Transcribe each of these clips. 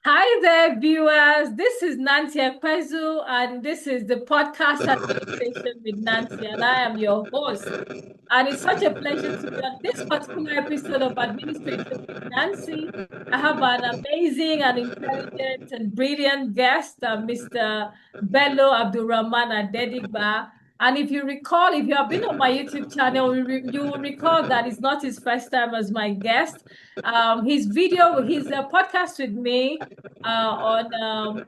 Hi there, viewers. This is Nancy Ekpezu, and this is the podcast Administration with Nancy, and I am your host. And it's such a pleasure to be on this particular episode of Administration with Nancy. I have an amazing and intelligent and brilliant guest, Mr. Bello Adedigba. And if you recall, if you have been on my YouTube channel, you will recall that it's not his first time as my guest. His podcast with me on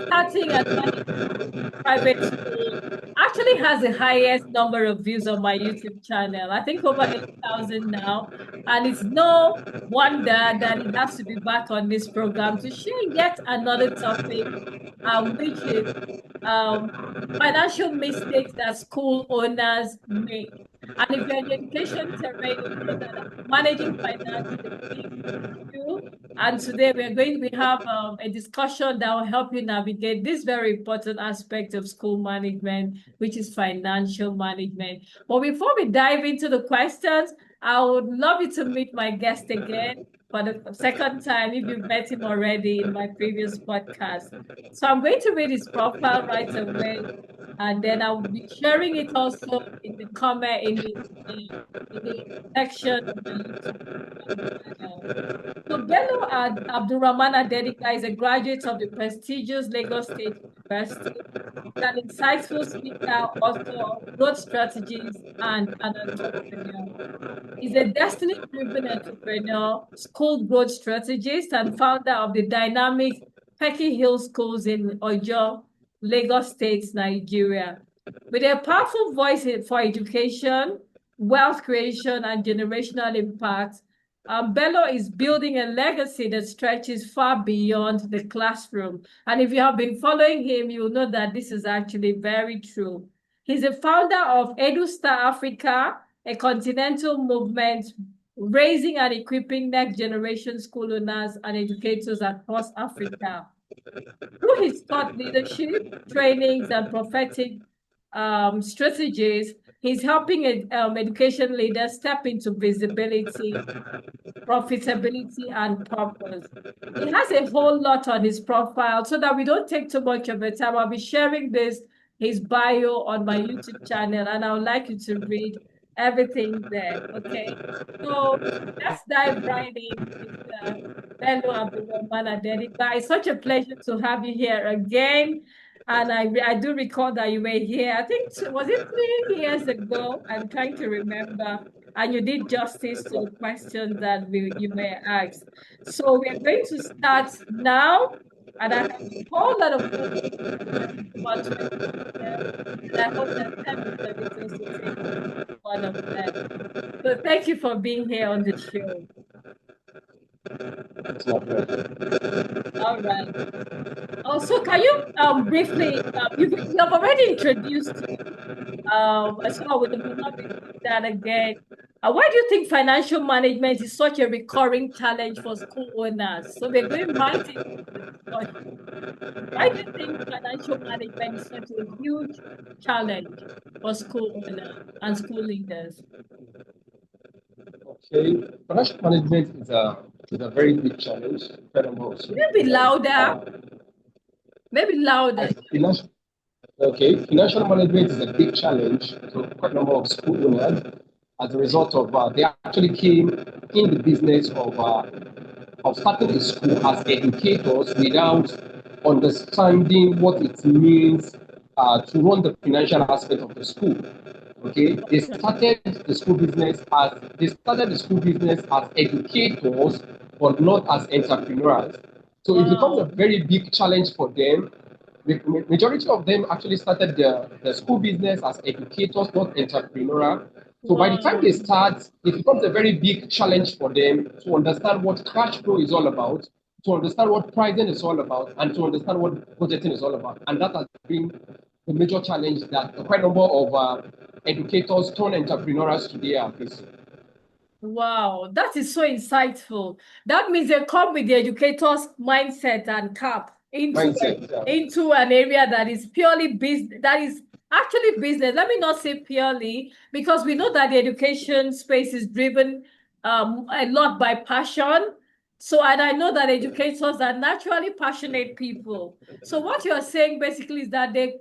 starting and managing private school actually has the highest number of views on my YouTube channel. I think over 8,000 now. And it's no wonder that he has to be back on this program to share yet another topic, which is um, financial mistakes that school owners make. And if you're in the education terrain, you know that managing finance is a big issue. And today we have a discussion that will help you navigate this very important aspect of school management, which is financial management. But before we dive into the questions, I would love you to meet my guest again for the second time if you've met him already in my previous podcast. So I'm going to read his profile right away, and then I'll be sharing it also in the comment in the section of the YouTube channel. So Bello Abdurrahman Adedigba is a graduate of the prestigious Lagos State University. He's an insightful speaker, author, growth strategist, and an entrepreneur. He's a destiny-driven entrepreneur, school growth strategist, and founder of the dynamic Pecky Hill Schools in Ojo, Lagos State, Nigeria. With a powerful voice for education, wealth creation, and generational impact, Bello is building a legacy that stretches far beyond the classroom. And if you have been following him, you will know that this is actually very true. He's a founder of EduStar Africa, a continental movement raising and equipping next generation school owners and educators across Africa. Through his thought leadership, trainings, and prophetic strategies, he's helping education leaders step into visibility, profitability, and purpose. He has a whole lot on his profile so that we don't take too much of the time. I'll be sharing his bio on my YouTube channel, and I would like you to read everything there. Okay. So let's dive right in, Mr. Bello Abdulrahman Adedigba. It's such a pleasure to have you here again. And I do recall that you were here, I think, was it 3 years ago? I'm trying to remember. And you did justice to the questions that you were asked. So we're going to start now. And I have a whole lot of questions about 2027. And I hope that time will permit us to take one of them. So thank you for being here on the show. It's my pleasure. All right. Also, can you briefly, you have already introduced, so I would not be doing that again. Why do you think financial management is such a recurring challenge for school owners? So we're going right into the discussion. Why do you think financial management is such a huge challenge for school owners and school leaders? Okay, financial management is a very big challenge for a number of school Maybe owners. louder, maybe I louder. financial okay, financial management is a big challenge to quite a number of school owners as a result of they actually came in the business of starting a school as educators without understanding what it means to run the financial aspect of the school. Okay, they started the school business as educators, but not as entrepreneurs. So it becomes a Wow. very big challenge for them. The majority of them actually started the school business as educators, not entrepreneur. So by the time they Wow. start, it becomes a very big challenge for them to understand what cash flow is all about, to understand what pricing is all about, and to understand what budgeting is all about. And that has been the major challenge that quite a number of educators turned entrepreneurs today are facing. Wow, that is so insightful. That means they come with the educator's mindset and cap Mindset. into an area that is purely business, that is actually business. Let me not say purely, because we know that the education space is driven a lot by passion So, and I know that educators are naturally passionate people. So what you're saying basically is that they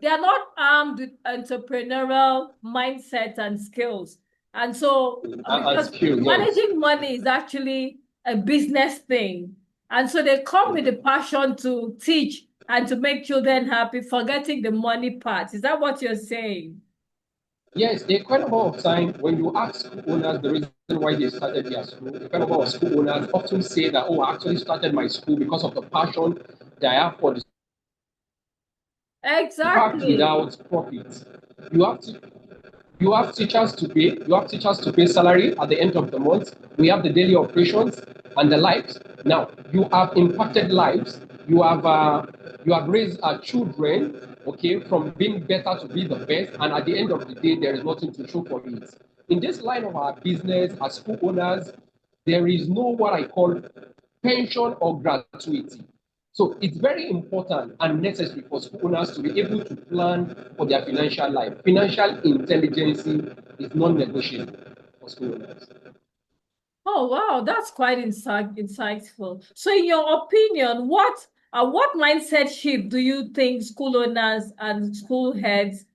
are not armed with entrepreneurial mindset and skills. And so And because skill, yes. managing money is actually a business thing. And so they come with the passion to teach and to make children happy, forgetting the money part. Is that what you're saying? Yes, a quite a number of time when you ask school owners the reason why they started their school, a quite a number of school owners often say that, oh, I actually started my school because of the passion that I have for the impact Exactly. without profit. You have to you have teachers to pay. You have teachers to pay salary at the end of the month. We have the daily operations and the likes. Now you have impacted lives. You have raised children, okay, from being better to be the best. And at the end of the day, there is nothing to show for it. In this line of our business as school owners, there is no what I call pension or gratuity. So it's very important and necessary for school owners to be able to plan for their financial life. Financial intelligence is non-negotiable for school owners. Oh, wow, that's quite insightful. So, in your opinion, what mindset shift do you think school owners and school heads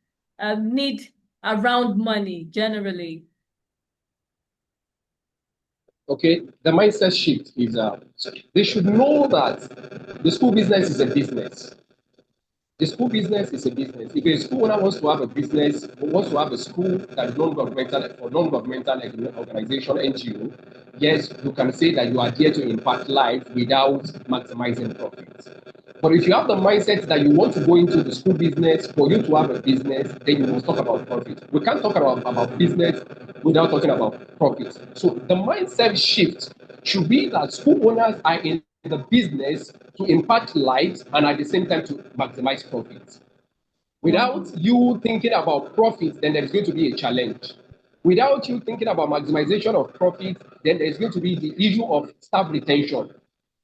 need around money generally? Okay, the mindset shift is they should know that the school business is a business. The school business is a business. If a school owner wants to have a business, wants to have a school that is non-governmental or non-governmental organization, NGO, yes, you can say that you are there to impact life without maximizing profits. But if you have the mindset that you want to go into the school business for you to have a business, then you must talk about profit. We can't talk about business without talking about profit. So the mindset shift should be that school owners are in the business to impact lives and at the same time to maximize profits. Without Wow. you thinking about profit, then there's going to be a challenge. Without you thinking about maximization of profit, then there's going to be the issue of staff retention.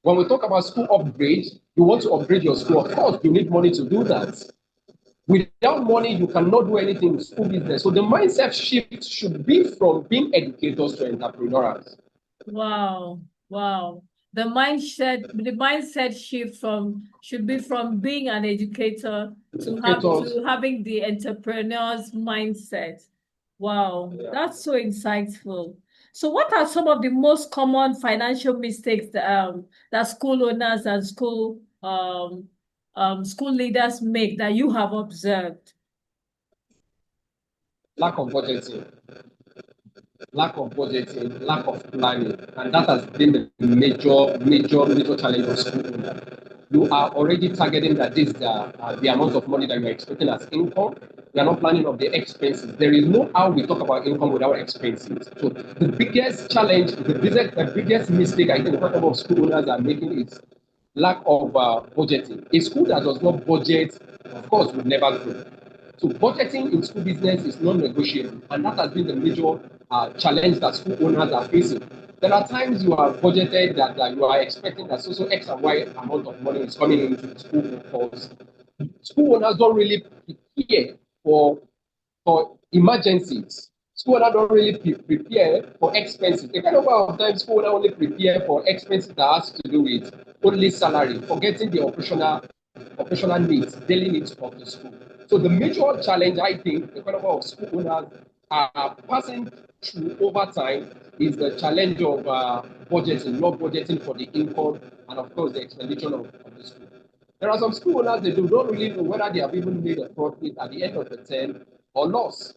When we talk about school upgrade, you want to upgrade your school. Of course, you need money to do that. Without money, you cannot do anything in school business. So the mindset shift should be from being educators to entrepreneurs. Wow. Wow. The mindset shift from should be from being an educator Educators, to having the entrepreneur's mindset. Wow, yeah. that's so insightful. So what are some of the most common financial mistakes that school owners and school leaders make that you have observed? Lack of budgeting. Lack of budgeting, lack of planning, and that has been the major challenge of school owner. You are already targeting that this is the amount of money that you are expecting as income. You are not planning of the expenses. There is no how we talk about income without expenses. So the biggest challenge, the biggest mistake I think a lot of school owners are making is lack of budgeting. A school that does not budget, of course, will never grow. So budgeting in school business is non-negotiable, and that has been the major challenge that school owners are facing. There are times you are budgeted that you are expecting that so X and Y amount of money is coming into the school because school owners don't really prepare for emergencies. School owner don't really prepare for expenses. The kind of times school owner only prepare for expenses that has to do with only salary, forgetting the operational needs, daily needs of the school. So the major challenge I think the kind of school owners are passing through over time is the challenge of budgeting, not budgeting for the income and of course the expenditure of the school. There are some school owners that do not really know whether they have even made a profit at the end of the term or loss.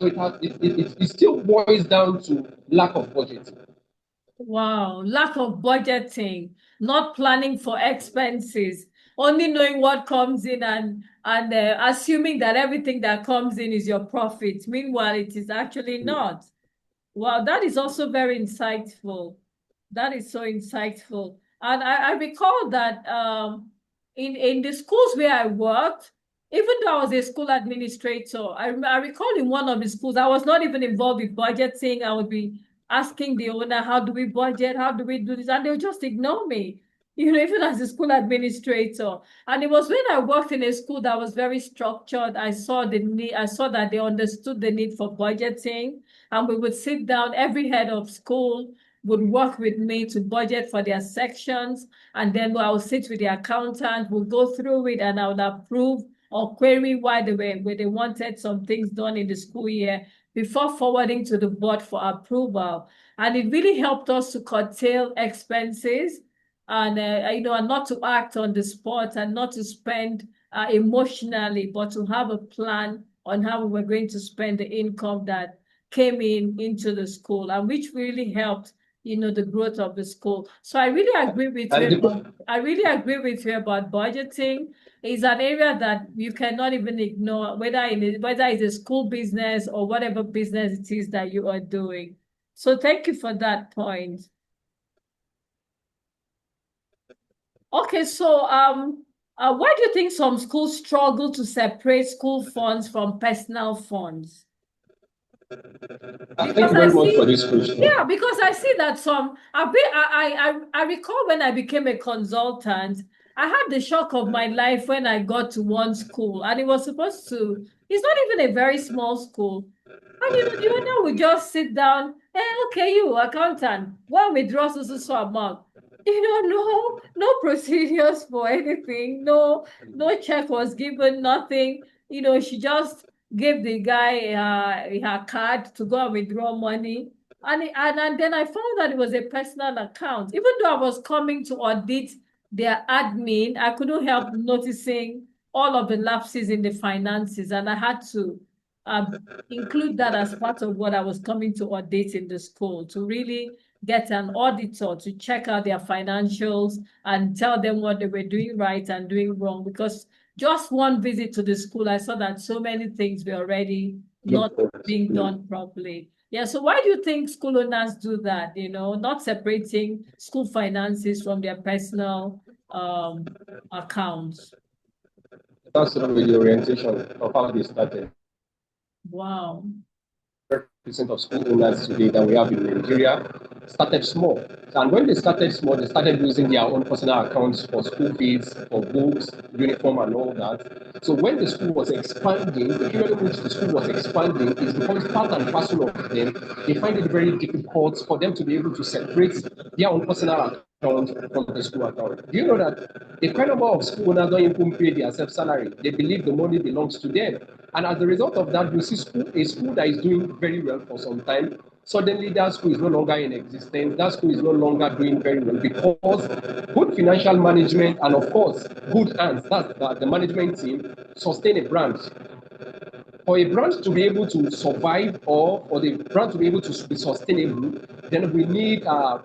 So it still boils down to lack of budgeting. Wow, lack of budgeting, not planning for expenses, only knowing what comes in and assuming that everything that comes in is your profit. Meanwhile, it is actually not. Wow, that is also very insightful. That is so insightful. And I recall that in the schools where I worked, even though I was a school administrator, I recall in one of the schools, I was not even involved with budgeting. I would be asking the owner, how do we budget? How do we do this? And they would just ignore me, even as a school administrator. And it was when I worked in a school that was very structured, I saw the need, I saw that they understood the need for budgeting. And we would sit down, every head of school, would work with me to budget for their sections. And then I'll sit with the accountant, we'll go through it, and I would approve or query why they wanted some things done in the school year before forwarding to the board for approval. And it really helped us to curtail expenses and and not to act on the spot and not to spend emotionally, but to have a plan on how we were going to spend the income that came into the school, and which really helped the growth of the school. So I really agree with you about budgeting. It's an area that you cannot even ignore, whether it's a school business or whatever business it is that you are doing. So thank you for that point. Okay, so why do you think some schools struggle to separate school funds from personal funds? Thank Because you I very much for see, this question. yeah, because I see that I recall when I became a consultant, I had the shock of my life when I got to one school, and it was supposed to, it's not even a very small school. And the owner would just sit down, hey, okay, you accountant, well, withdraw so amount. No procedures for anything, no check was given, nothing. She just gave the guy her card to go and withdraw money. And then I found that it was a personal account. Even though I was coming to audit their admin, I couldn't help noticing all of the lapses in the finances, and I had to include that as part of what I was coming to audit in the school, to really get an auditor to check out their financials and tell them what they were doing right and doing wrong. Because just one visit to the school, I saw that so many things were already not being done properly. Yeah, so why do you think school owners do that? Not separating school finances from their personal accounts. That's sort of the orientation of how they started. Wow. Percent of school owners today that we have in Nigeria started small. And when they started small, they started using their own personal accounts for school fees, for books, uniform, and all that. So when the school was expanding, the period in which the school was expanding is because part and parcel of them, they find it very difficult for them to be able to separate their own personal account from the school account. Do you know that a quite number of school owners don't even pay their self salary? They believe the money belongs to them. And as a result of that, you see a school that is doing very well for some time, suddenly that school is no longer in existence. That school is no longer doing very well because good financial management and, of course, good hands, that's the management team, sustain a branch. For a brand to be able to survive, or for the brand to be able to be sustainable, then we need a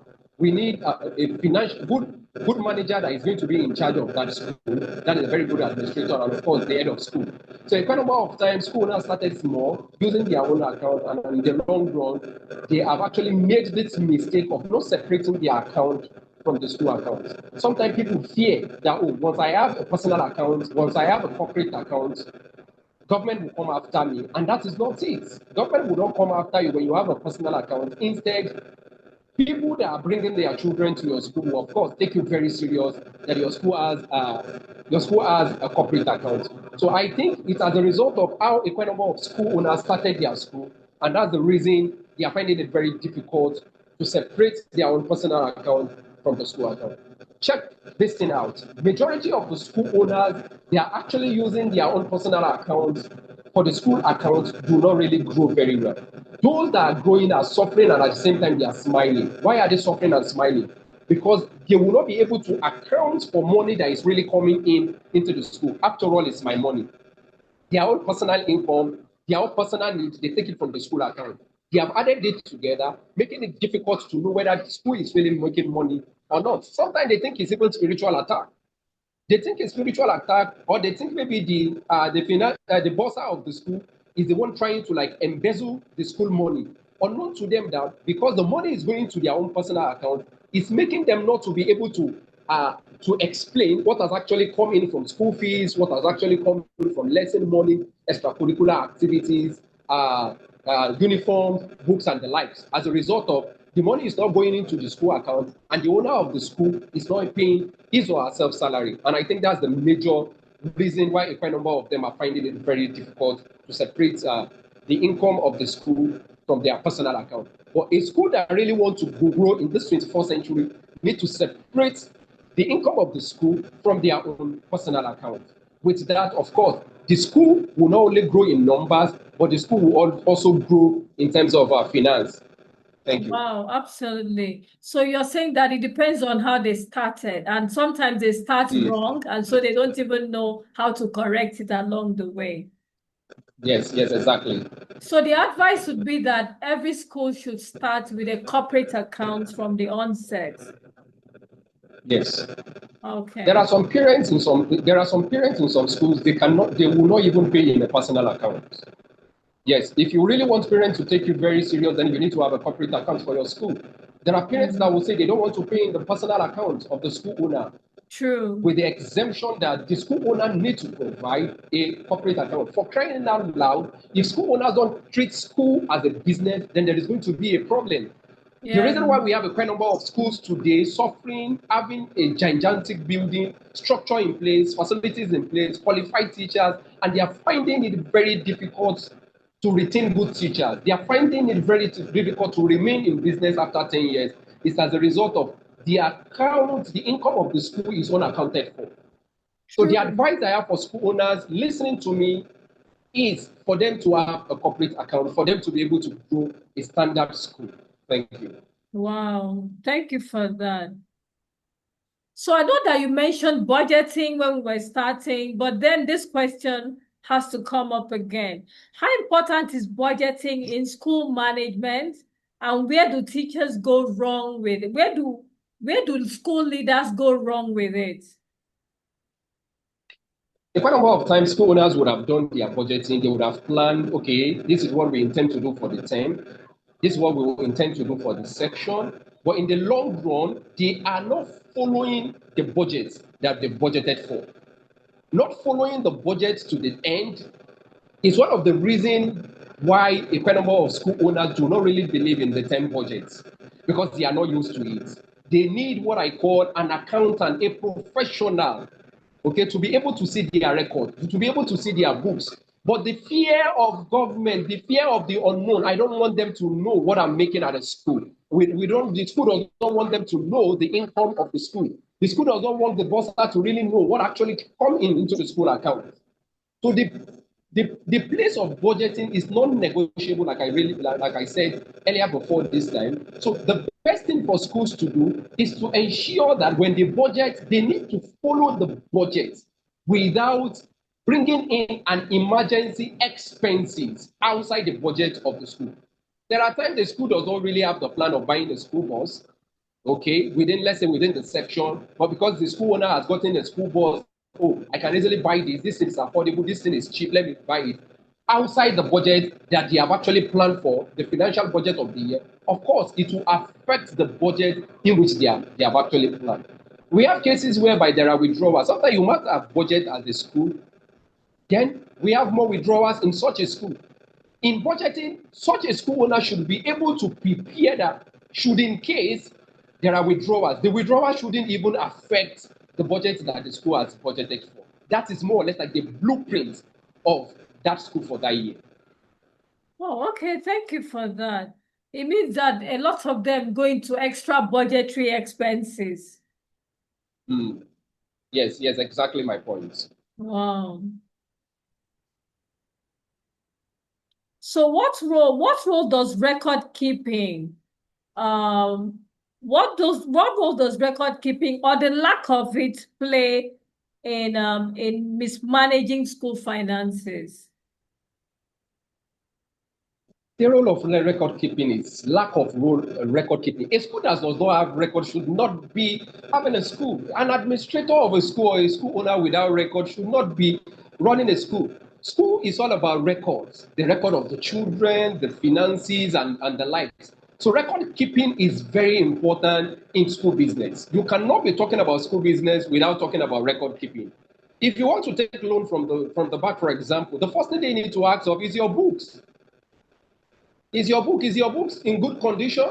financial good manager that is going to be in charge of that school. That is a very good administrator, and of course the head of school. So a quite number of times school now started small using their own account, and in the long run they have actually made this mistake of not separating their account from the school account. Sometimes people fear that, oh, once I have a personal account, once I have a corporate account, government will come after me, and that is not it. Government will not come after you when you have a personal account. Instead, people that are bringing their children to your school will, of course, take you very serious that your school has a corporate account. So I think it's as a result of how a quite number of school owners started their school, and that's the reason they are finding it very difficult to separate their own personal account from the school account. Check this thing out. Majority of the school owners, they are actually using their own personal accounts for the school accounts do not really grow very well. Those that are growing are suffering, and at the same time they are smiling. Why are they suffering and smiling? Because they will not be able to account for money that is really coming into the school. After all, it's my money. Their own personal income, their own personal needs, they take it from the school account. They have added it together, making it difficult to know whether the school is really making money or not. Sometimes they think it's even spiritual attack. They think it's spiritual attack, or they think maybe the boss of the school is the one trying to like embezzle the school money. Unknown to them that because the money is going to their own personal account, it's making them not to be able to explain what has actually come in from school fees, what has actually come in from lesson money, extracurricular activities, uniforms, books, and the likes. As a result of the money is not going into the school account, and the owner of the school is not paying his or herself salary. And I think that's the major reason why quite a number of them are finding it very difficult to separate the income of the school from their personal account. But a school that really wants to grow in this 21st century need to separate the income of the school from their own personal account. With that, of course, the school will not only grow in numbers, but the school will also grow in terms of finance. Thank you. Wow, absolutely. So you're saying that it depends on how they started, and sometimes they start wrong, and so they don't even know how to correct it along the way. Yes, yes, exactly. So the advice would be that every school should start with a corporate account from the onset. Yes. There Okay. are some parents in some schools they will not even pay in a personal account. Yes, if you really want parents to take you very serious, then you need to have a corporate account for your school. There are parents that will say they don't want to pay in the personal account of the school owner, True. with the exemption that the school owner needs to provide a corporate account. For crying out loud, if school owners don't treat school as a business, then there is going to be a problem. The Yeah. reason why we have a quite number of schools today suffering, having a gigantic building, structure in place, facilities in place, qualified teachers, and they are finding it very difficult to retain good teachers. They are finding it very difficult to remain in business after 10 years. It's as a result of the account, the income of the school is unaccounted for. So the True. advice I have for school owners listening to me is for them to have a corporate account, for them to be able to grow a standard school. Thank you. Wow. Thank you for that. So I know that you mentioned budgeting when we were starting, but then this question has to come up again. How important is budgeting in school management, and where do teachers go wrong with it? Where do school leaders go wrong with it? A quite number of times, school owners would have done their budgeting. They would have planned, okay, this is what we intend to do for the term. This is what we will intend to do for the section. But in the long run, they are not following the budget that they budgeted for. Not following the budget to the end is one of the reasons why a quite number of school owners do not really believe in the term budgets, because they are not used to it. They need what I call an accountant, a professional, okay, to be able to see their record, to be able to see their books. But the fear of government, the fear of the unknown, I don't want them to know what I'm making at a school. We don't, the school does not want them to know the income of the school. The school does not want the boss to really know what actually come into the school account. So the place of budgeting is non-negotiable, like I said earlier before this time. So the best thing for schools to do is to ensure that when they budget, they need to follow the budget without bringing in an emergency expenses outside the budget of the school. There are times the school does not really have the plan of buying a school bus, okay, within, let's say, within the section, but because the school owner has gotten a school bus, oh, I can easily buy this thing is affordable, this thing is cheap, let me buy it. Outside the budget that they have actually planned for, the financial budget of the year, of course, it will affect the budget in which they have actually planned. We have cases whereby there are withdrawals. Sometimes you must have budget as a school, then we have more withdrawals in such a school. In budgeting, such a school owner should be able to prepare that should in case there are withdrawals, the withdrawal shouldn't even affect the budget that the school has budgeted for. That is more or less like the blueprint of that school for that year. Oh, okay. Thank you for that. It means that a lot of them go into extra budgetary expenses. Mm. Yes, yes, exactly my point. Wow. So what role does record keeping um what role does record keeping or the lack of it play in mismanaging school finances? The role of record keeping is lack of record keeping. A school that does not have record should not be having a school. An administrator of a school or a school owner without record should not be running a school. School is all about records, the record of the children, the finances, and the likes. So record keeping is very important in school business. You cannot be talking about school business without talking about record keeping. If you want to take loan from the bank, for example, the first thing they need to ask of is your books. Is your books in good condition?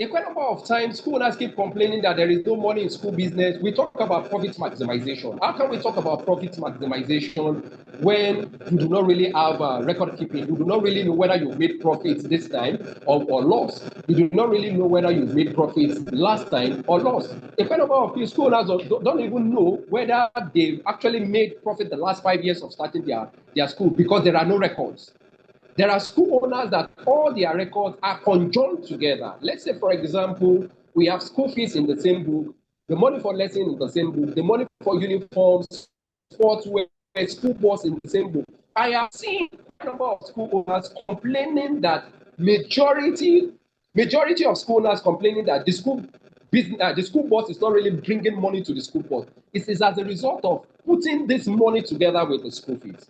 A quite number of times, school owners keep complaining that there is no money in school business. We talk about profit maximization. How can we talk about profit maximization when you do not really have record keeping? You do not really know whether you made profits this time or loss. You do not really know whether you made profits last time or loss. A quite number of school owners don't even know whether they've actually made profit the last 5 years of starting their school because there are no records. There are school owners that all their records are conjoined together. Let's say, for example, we have school fees in the same book, the money for lesson in the same book, the money for uniforms, sportswear, school bus in the same book. I have seen a number of school owners complaining that majority of school owners complaining that the school business, the school bus is not really bringing money to the school bus. It is as a result of putting this money together with the school fees.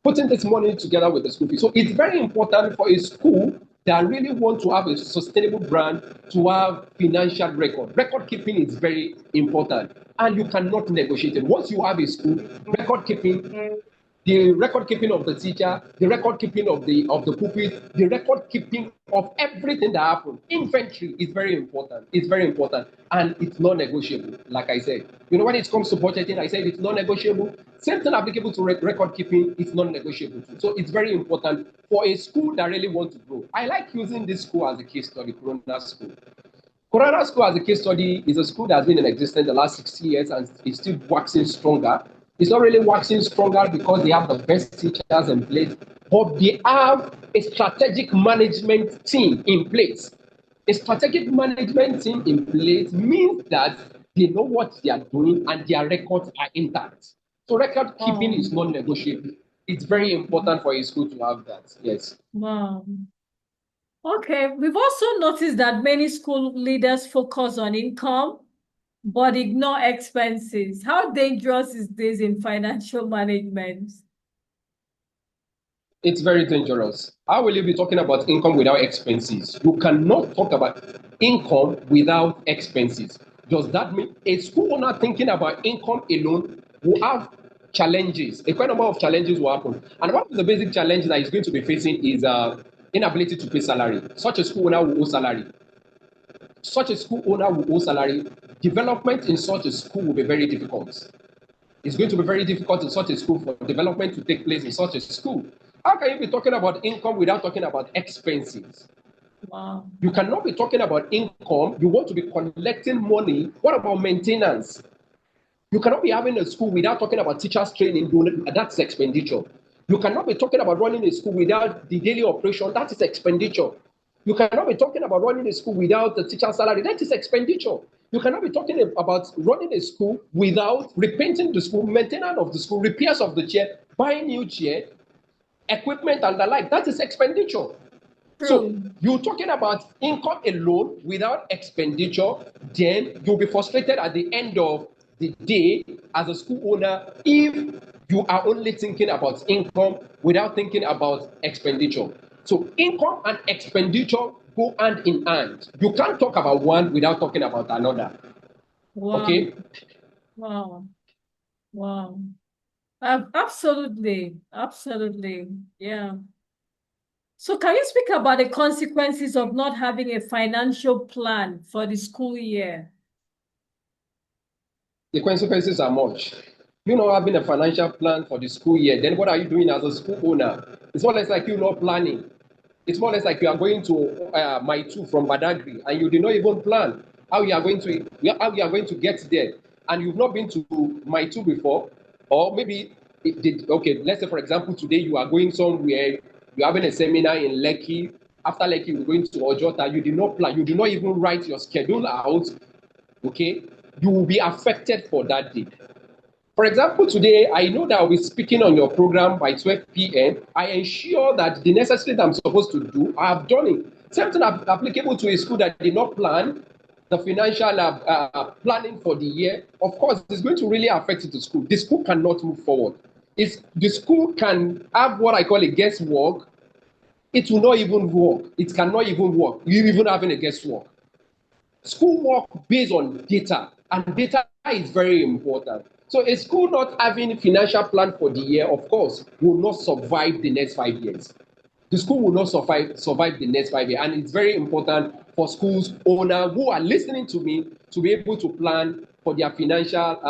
Putting this money together with the school fees. So it's very important for a school that really want to have a sustainable brand to have financial record. Record keeping is very important, and you cannot negotiate it. Once you have a school, record keeping, the record keeping of the teacher, the record keeping of the pupil, the record keeping of everything that happened. Inventory is very important. It's very important, and it's non-negotiable. Like I said, when it comes to budgeting, I said it's non-negotiable. Same thing applicable to record keeping. It's non-negotiable too. So it's very important for a school that really wants to grow. I like using this school as a case study, Corona School. Corona School as a case study is a school that has been in existence the last 60 years and is still waxing stronger. It's not really waxing stronger because they have the best teachers in place, but they have a strategic management team in place. A strategic management team in place means that they know what they are doing and their records are intact. So record keeping is non-negotiable. It's very important for a school to have that. Yes. Wow. Okay, we've also noticed that many school leaders focus on income but ignore expenses. How dangerous is this in financial management? It's very dangerous. How will you be talking about income without expenses? You cannot talk about income without expenses. Does that mean a school owner thinking about income alone will have challenges? A quite number of challenges will happen. And one of the basic challenges that he's going to be facing is inability to pay salary. Such a school owner will owe salary. Such a school owner will owe salary. Development in such a school will be very difficult. It's going to be very difficult in such a school for development to take place in such a school. How can you be talking about income without talking about expenses? Wow. You cannot be talking about income. You want to be collecting money. What about maintenance? You cannot be having a school without talking about teachers training. That's expenditure. You cannot be talking about running a school without the daily operation. That is expenditure. You cannot be talking about running a school without the teacher's salary. That is expenditure. You cannot be talking about running a school without repainting the school, maintenance of the school, repairs of the chair, buying new chair, equipment and the like. That is expenditure. True. So you're talking about income alone without expenditure, then you'll be frustrated at the end of the day as a school owner if you are only thinking about income without thinking about expenditure. So income and expenditure go hand in hand. You can't talk about one without talking about another. Wow. Okay? Wow. Wow. Absolutely. Absolutely. Yeah. So can you speak about the consequences of not having a financial plan for the school year? The consequences are much. Having a financial plan for the school year, then what are you doing as a school owner? It's more or less like you not planning. It's more or less like you are going to my two from Badagry and you did not even plan how you are going to get there, and you've not been to my two before, or maybe okay. Let's say for example today you are going somewhere, you're having a seminar in Lekki. After Lekki, you're going to Ojota. You did not plan. You did not even write your schedule out. Okay, you will be affected for that day. For example, today, I know that I'll be speaking on your program by 12 p.m. I ensure that the necessary that I'm supposed to do, I have done it. Same thing applicable to a school that did not plan the financial planning for the year. Of course, it's going to really affect the school. The school cannot move forward. The school can have what I call a guesswork. It will not even work. It cannot even work. You even having a guesswork. School work based on data, and data is very important. So a school not having financial plan for the year, of course, will not survive the next 5 years. The school will not survive the next 5 years, and it's very important for schools owner who are listening to me to be able to plan for their financial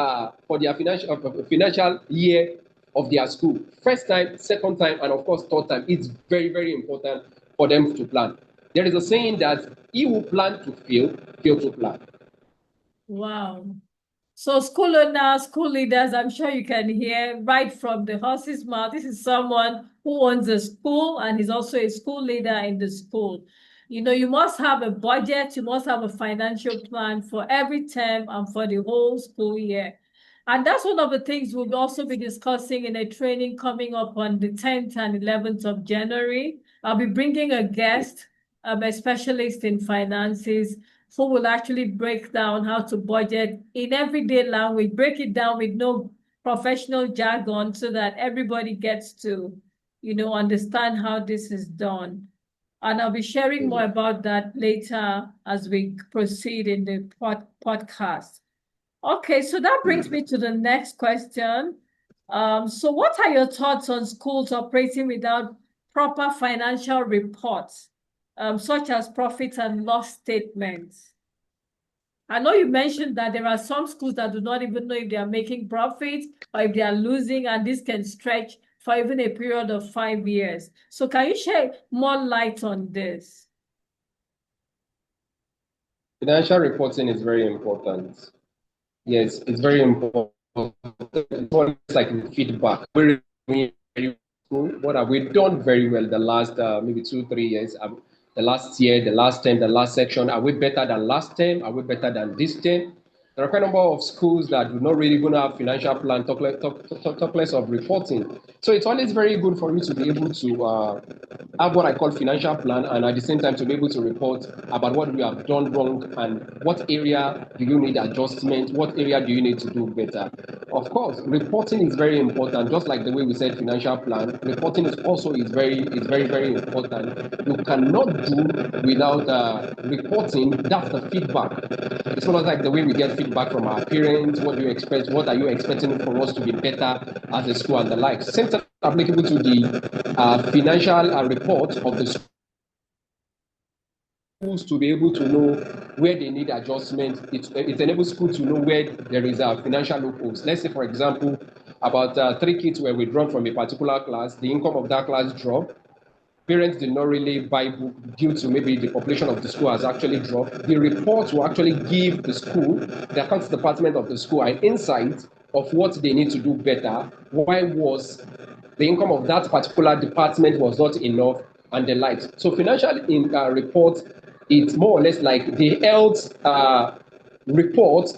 year of their school. First time, second time, and of course third time. It's very, very important for them to plan. There is a saying that he who plan to fail to plan. Wow. So school owners, school leaders, I'm sure you can hear right from the horse's mouth. This is someone who owns a school and is also a school leader in the school. You know, you must have a budget, you must have a financial plan for every term and for the whole school year. And that's one of the things we'll also be discussing in a training coming up on the 10th and 11th of January. I'll be bringing a guest, a specialist in finances, who will actually break down how to budget in everyday language, break it down with no professional jargon so that everybody gets to, understand how this is done. And I'll be sharing more about that later as we proceed in the podcast. Okay, so that brings me to the next question. So what are your thoughts on schools operating without proper financial reports, such as profit and loss statements? I know you mentioned that there are some schools that do not even know if they are making profits or if they are losing, and this can stretch for even a period of 5 years. So can you shed more light on this? Financial reporting is very important. Yes, it's very important. It's like feedback. What have we done very well the last maybe 2, 3 years? The last year, the last term, the last section. Are we better than last term? Are we better than this term? There are quite a number of schools that do not really even have financial plan, talk less of reporting. So it's always very good for me to be able to have what I call financial plan, and at the same time to be able to report about what we have done wrong and what area do you need adjustment, what area do you need to do better. Of course, reporting is very important. Just like the way we said financial plan, reporting is very, very important. You cannot do without reporting. That's the feedback. It's not like the way we get feedback from our parents. What do you expect? What are you expecting for us to be better as a school and the like? Same thing applicable to the financial report of the schools to be able to know where they need adjustment. It enables school to know where there is a financial loopholes. Let's say, for example, about 3 kids were withdrawn from a particular class. The income of that class dropped. Parents did not really buy book due to maybe the population of the school has actually dropped. The report will actually give the school, the accounts department of the school, an insight of what they need to do better. Why was the income of that particular department was not enough and the likes. So financial report, it's more or less like the health report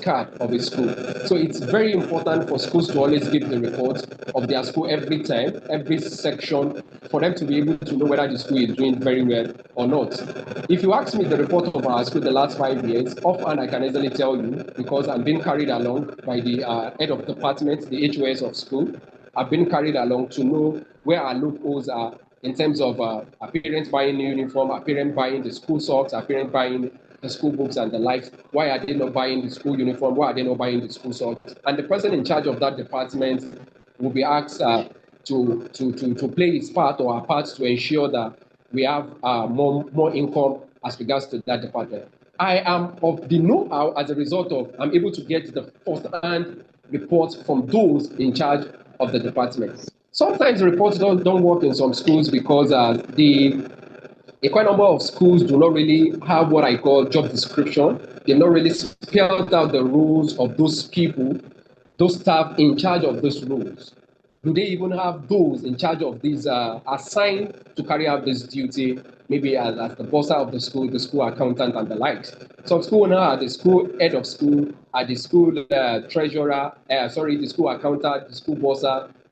card of a school. So it's very important for schools to always give the report of their school every time, every section, for them to be able to know whether the school is doing very well or not. If you ask me the report of our school the last 5 years, offhand I can easily tell you because I'm being carried along by the head of department, the HOS of school. I've been carried along to know where our loopholes are in terms of our parents buying new uniform, our parents buying the school socks, our parents buying the school books and the likes. Why are they not buying the school uniform? Why are they not buying the school socks? And the person in charge of that department will be asked to play his part or our part to ensure that we have more income as regards to that department. I am of the know-how as a result of I'm able to get the first-hand reports from those in charge of the department. Sometimes reports don't work in some schools because a quite number of schools do not really have what I call job description. They've not really spelled out the rules of those people, those staff in charge of those roles. Do they even have those in charge of these assigned to carry out this duty, maybe as the boss of the school accountant and the likes? Some school now are the school head of school, are the school treasurer, the school accountant, the school boss,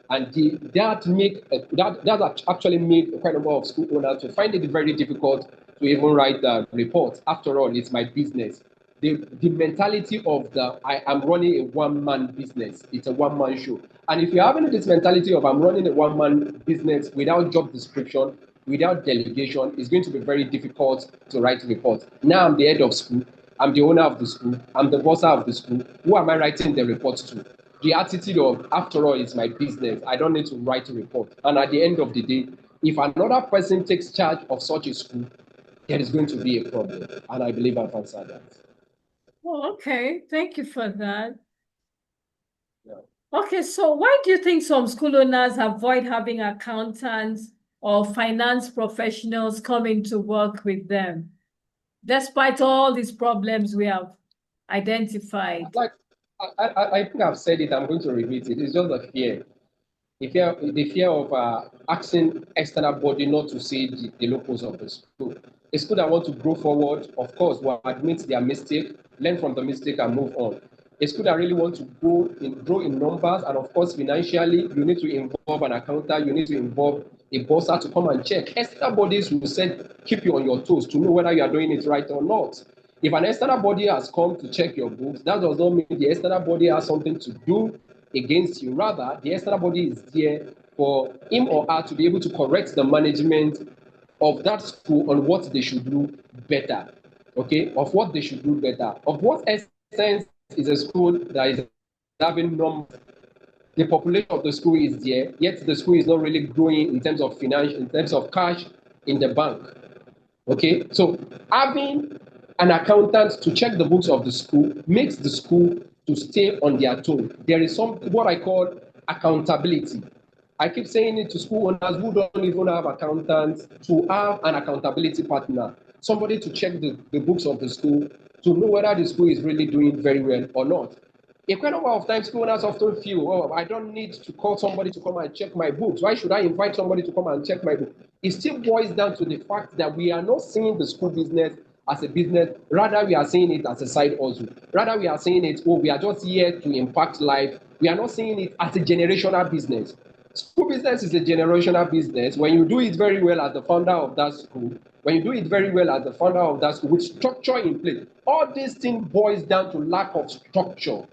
and that actually made quite a number of school owners to find it very difficult to even write the report. After all, it's my business. The mentality of I am running a one-man business. It's a one-man show. And if you're having this mentality of I'm running a one-man business without job description, without delegation, it's going to be very difficult to write reports. Now I'm the head of school. I'm the owner of the school. I'm the boss of the school. Who am I writing the reports to? The attitude of, after all, it's my business. I don't need to write a report. And at the end of the day, if another person takes charge of such a school, there is going to be a problem. And I believe I've answered that. Oh, okay. Thank you for that. Yeah. Okay, so why do you think some school owners avoid having accountants or finance professionals coming to work with them, despite all these problems we have identified? Like I think I've said it, I'm going to repeat it. It's just the fear. The fear of asking external body not to see the locals of the school. A school that want to grow forward, of course, will admit their mistake, learn from the mistake, and move on. A school that really want to grow in numbers, and of course, financially, you need to involve an accountant, you need to involve a bossa to come and check. External bodies will say, keep you on your toes to know whether you are doing it right or not. If an external body has come to check your books, that does not mean the external body has something to do against you. Rather, the external body is there for him or her to be able to correct the management of that school on what they should do better. Okay, of what they should do better. Of what essence is a school that is having numbers. The population of the school is there, yet the school is not really growing in terms of finance, in terms of cash in the bank. Okay, so having an accountant to check the books of the school makes the school to stay on their toe. There is some what I call accountability. I keep saying it to school owners who don't even have accountants to have an accountability partner, somebody to check the books of the school to know whether the school is really doing very well or not. A quite number of times, school owners often feel, oh, I don't need to call somebody to come and check my books. Why should I invite somebody to come and check my book? It still boils down to the fact that we are not seeing the school business as a business. Rather, we are seeing it as a side hustle. Rather, we are seeing it, oh, we are just here to impact life. We are not seeing it as a generational business. School business is a generational business. When you do it very well as the founder of that school, when you do it very well as the founder of that school with structure in place, all these things boils down to lack of structure.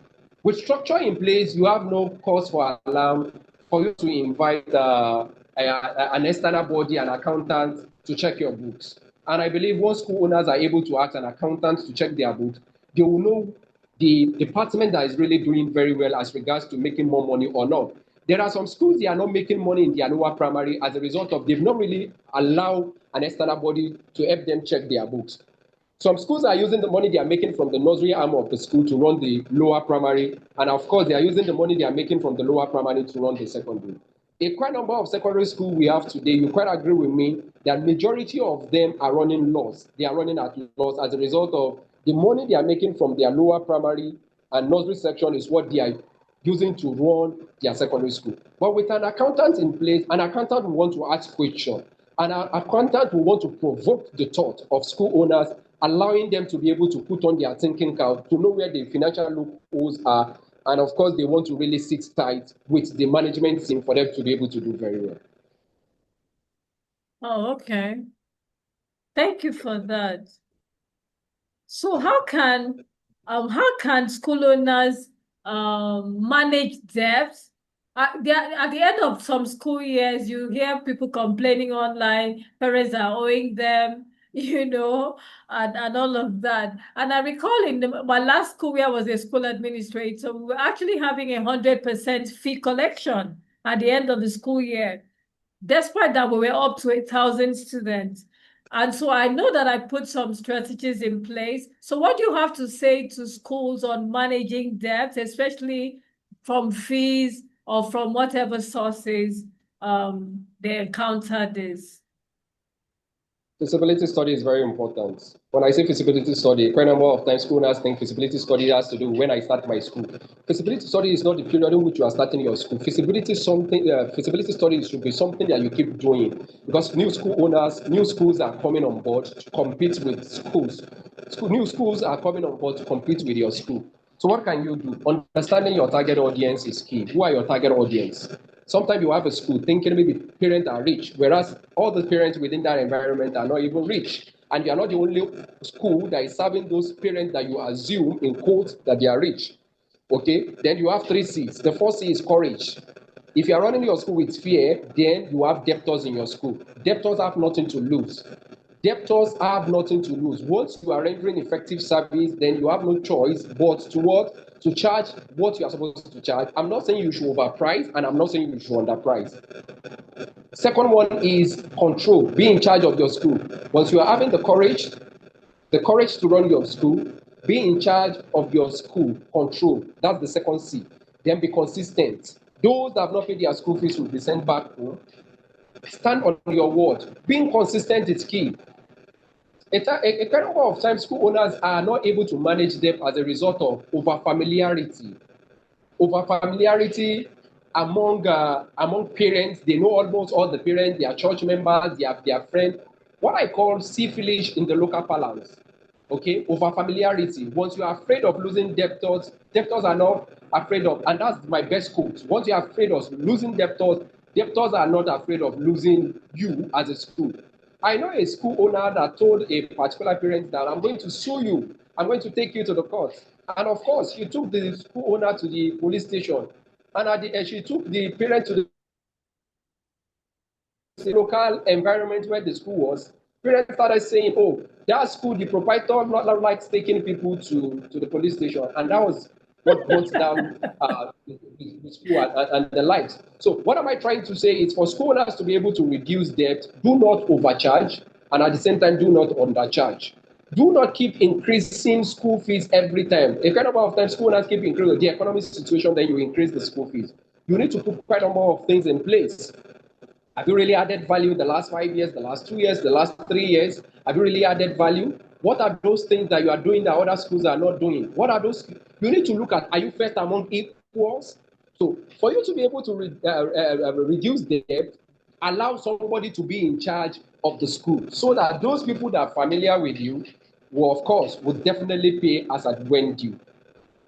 With structure in place, you have no cause for alarm for you to invite an external body, an accountant, to check your books. And I believe once school owners are able to ask an accountant to check their books, they will know the department that is really doing very well as regards to making more money or not. There are some schools they are not making money in their lower primary as a result of they've not really allowed an external body to help them check their books. Some schools are using the money they are making from the nursery arm of the school to run the lower primary, and of course, they are using the money they are making from the lower primary to run the secondary. A quite number of secondary schools we have today, you quite agree with me that majority of them are running loss. They are running at loss as a result of the money they are making from their lower primary and nursery section is what they are using to run their secondary school. But with an accountant in place, an accountant will want to ask questions. And an accountant will want to provoke the thought of school owners, allowing them to be able to put on their thinking cap to know where the financial loopholes are. And of course, they want to really sit tight with the management team for them to be able to do very well. Oh, okay. Thank you for that. So how can school owners manage debts? At the end of some school years, you hear people complaining online, parents are owing them, and all of that. And I recall my last school year was a school administrator, we were actually having 100% fee collection at the end of the school year, despite that we were up to 1,000 students. And so I know that I put some strategies in place. So what do you have to say to schools on managing debt, especially from fees or from whatever sources they encounter this? Feasibility study is very important. When I say feasibility study, quite a number of times school owners think feasibility study has to do when I start my school. Feasibility study is not the period in which you are starting your school. Feasibility study should be something that you keep doing because new schools are coming on board to compete with schools. New schools are coming on board to compete with your school. So what can you do? Understanding your target audience is key. Who are your target audience? Sometimes you have a school thinking maybe parents are rich, whereas all the parents within that environment are not even rich. And you are not the only school that is serving those parents that you assume, in quotes, that they are rich. Okay? Then you have 3 C's. The first C is courage. If you are running your school with fear, then you have debtors in your school. Debtors have nothing to lose. Debtors have nothing to lose. Once you are rendering effective service, then you have no choice but to what? To charge what you are supposed to charge. I'm not saying you should overprice, and I'm not saying you should underprice. Second one is control. Be in charge of your school. Once you are having the courage to run your school, be in charge of your school. Control. That's the second C. Then be consistent. Those that have not paid their school fees will be sent back home. Stand on your word. Being consistent is key. A number of times school owners are not able to manage them as a result of over familiarity. Over familiarity among parents. They know almost all the parents, their church members, their friends. What I call syphilis in the local parlance. Okay, over familiarity. Once you are afraid of losing debtors, debtors are not afraid of, and that's my best quote. Once you are afraid of losing debtors, debtors are not afraid of losing you as a school. I know a school owner that told a particular parent that I'm going to sue you, I'm going to take you to the court. And of course, she took the school owner to the police station, and she took the parent to the local environment where the school was. Parents started saying, "Oh, that school, the proprietor not likes taking people to the police station," and that was what brought down the school and the likes. So, what am I trying to say? Is for school owners to be able to reduce debt, do not overcharge, and at the same time, do not undercharge. Do not keep increasing school fees every time. A kind of time school owners keep increasing the economic situation, then you increase the school fees. You need to put quite a number of things in place. Have you really added value the last 5 years, the last 2 years, the last 3 years? Have you really added value? What are those things that you are doing that other schools are not doing? What are those? You need to look at, are you first among equals? So for you to be able to reduce debt, allow somebody to be in charge of the school so that those people that are familiar with you will, of course, will definitely pay as at when due.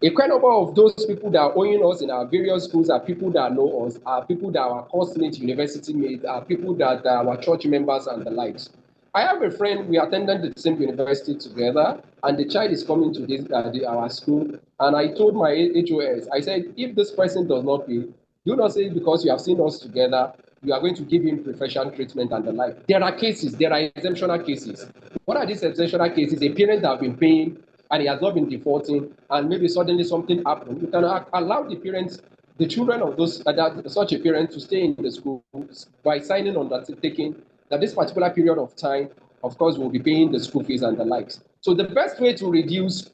A quite number of those people that are owing us in our various schools are people that know us, are people that are our course mates, university mates, are people that are our church members and the likes. I have a friend, we attended the same university together, and the child is coming to our school. And I told my HOS, I said, if this person does not pay, do not say because you have seen us together, you are going to give him preferential treatment and the like. There are cases, there are exemptional cases. What are these exemptional cases? A parent that have been paying and he has not been defaulting, and maybe suddenly something happened. You can allow the parents, the children of such a parent, to stay in the school by signing on that taking that this particular period of time, of course, will be paying the school fees and the likes. So the best way to reduce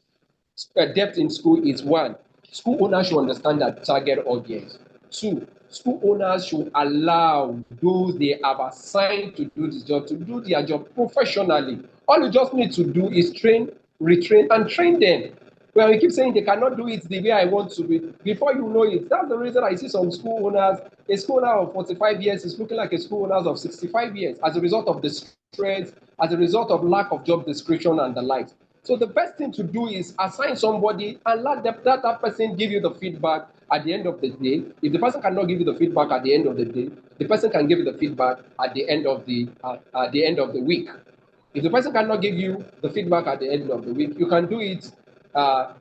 debt in school is one, school owners should understand that target audience. Two, school owners should allow those they have assigned to do this job to do their job professionally. All you just need to do is train, retrain, and train them. Well, we keep saying they cannot do it the way I want to be. Before you know it, that's the reason I see some school owners, a school owner of 45 years is looking like a school owner of 65 years as a result of the stress, as a result of lack of job description and the like. So the best thing to do is assign somebody and let that person give you the feedback at the end of the day. If the person cannot give you the feedback at the end of the day, the person can give you the feedback at the end of the week. If the person cannot give you the feedback at the end of the week, you can do it uh,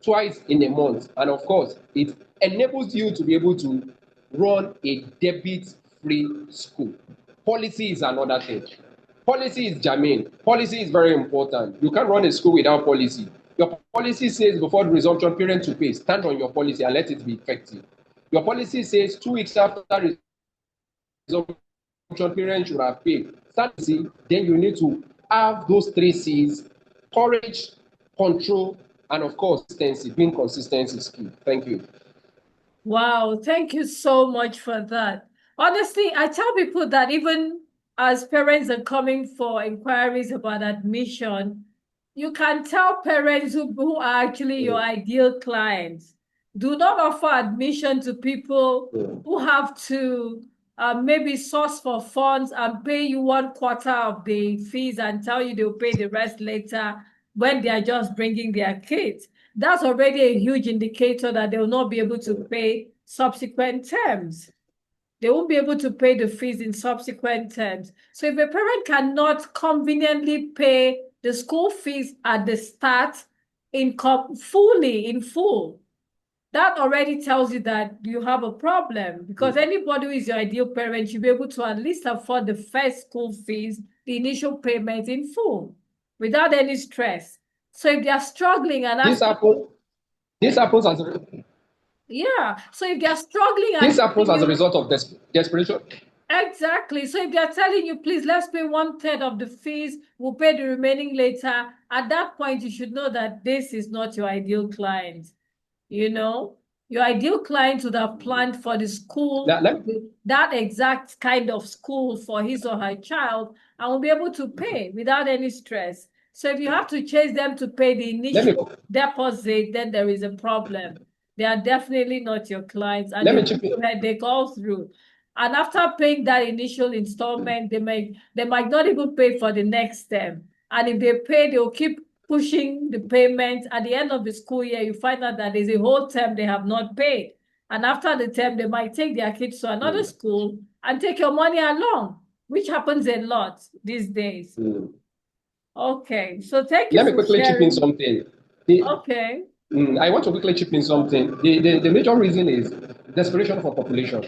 twice in a month. And of course, it enables you to be able to run a debit-free school. Policy is another thing. Policy is germane. Policy is very important. You can't run a school without policy. Your policy says before the resumption, parents to pay. Stand on your policy and let it be effective. Your policy says 2 weeks after resumption, parents should have paid. Stand see, then you need to have those three C's: courage, control, and of course, consistency. Being consistent is key. Thank you. Wow, thank you so much for that. Honestly, I tell people that even as parents are coming for inquiries about admission, you can tell parents who are actually your ideal clients. Do not offer admission to people who have to maybe source for funds and pay you 1/4 of the fees and tell you they'll pay the rest later when they are just bringing their kids. That's already a huge indicator that they will not be able to pay subsequent terms. They won't be able to pay the fees in subsequent terms. So if a parent cannot conveniently pay the school fees at the start in full, that already tells you that you have a problem, because anybody who is your ideal parent should be able to at least afford the first school fees, initial payment in full without any stress. So if they are struggling and This asking, happens. This happens as a, yeah. So if they are struggling and this happens telling as a you, result of desperation. exactly. So if they're telling you, please, let's pay 1/3 of the fees, we'll pay the remaining later. At that point, you should know that this is not your ideal client. You know, your ideal client would have planned for the school, Now, let me that exact kind of school for his or her child, and will be able to pay without any stress. So if you have to chase them to pay the let me initial deposit, then there is a problem. They are definitely not your clients, and let they me give chip in. you headache all through. And after paying that initial installment, they might not even pay for the next term. And if they pay, they'll keep pushing the payment. At the end of the school year, you find out that there's a whole term they have not paid. And after the term, they might take their kids to another Mm, school and take your money along, which happens a lot these days. mm. Okay, so thank you Let me for quickly chip in sharing. something. The, Okay, I want to quickly chip in something. The major reason is desperation for population,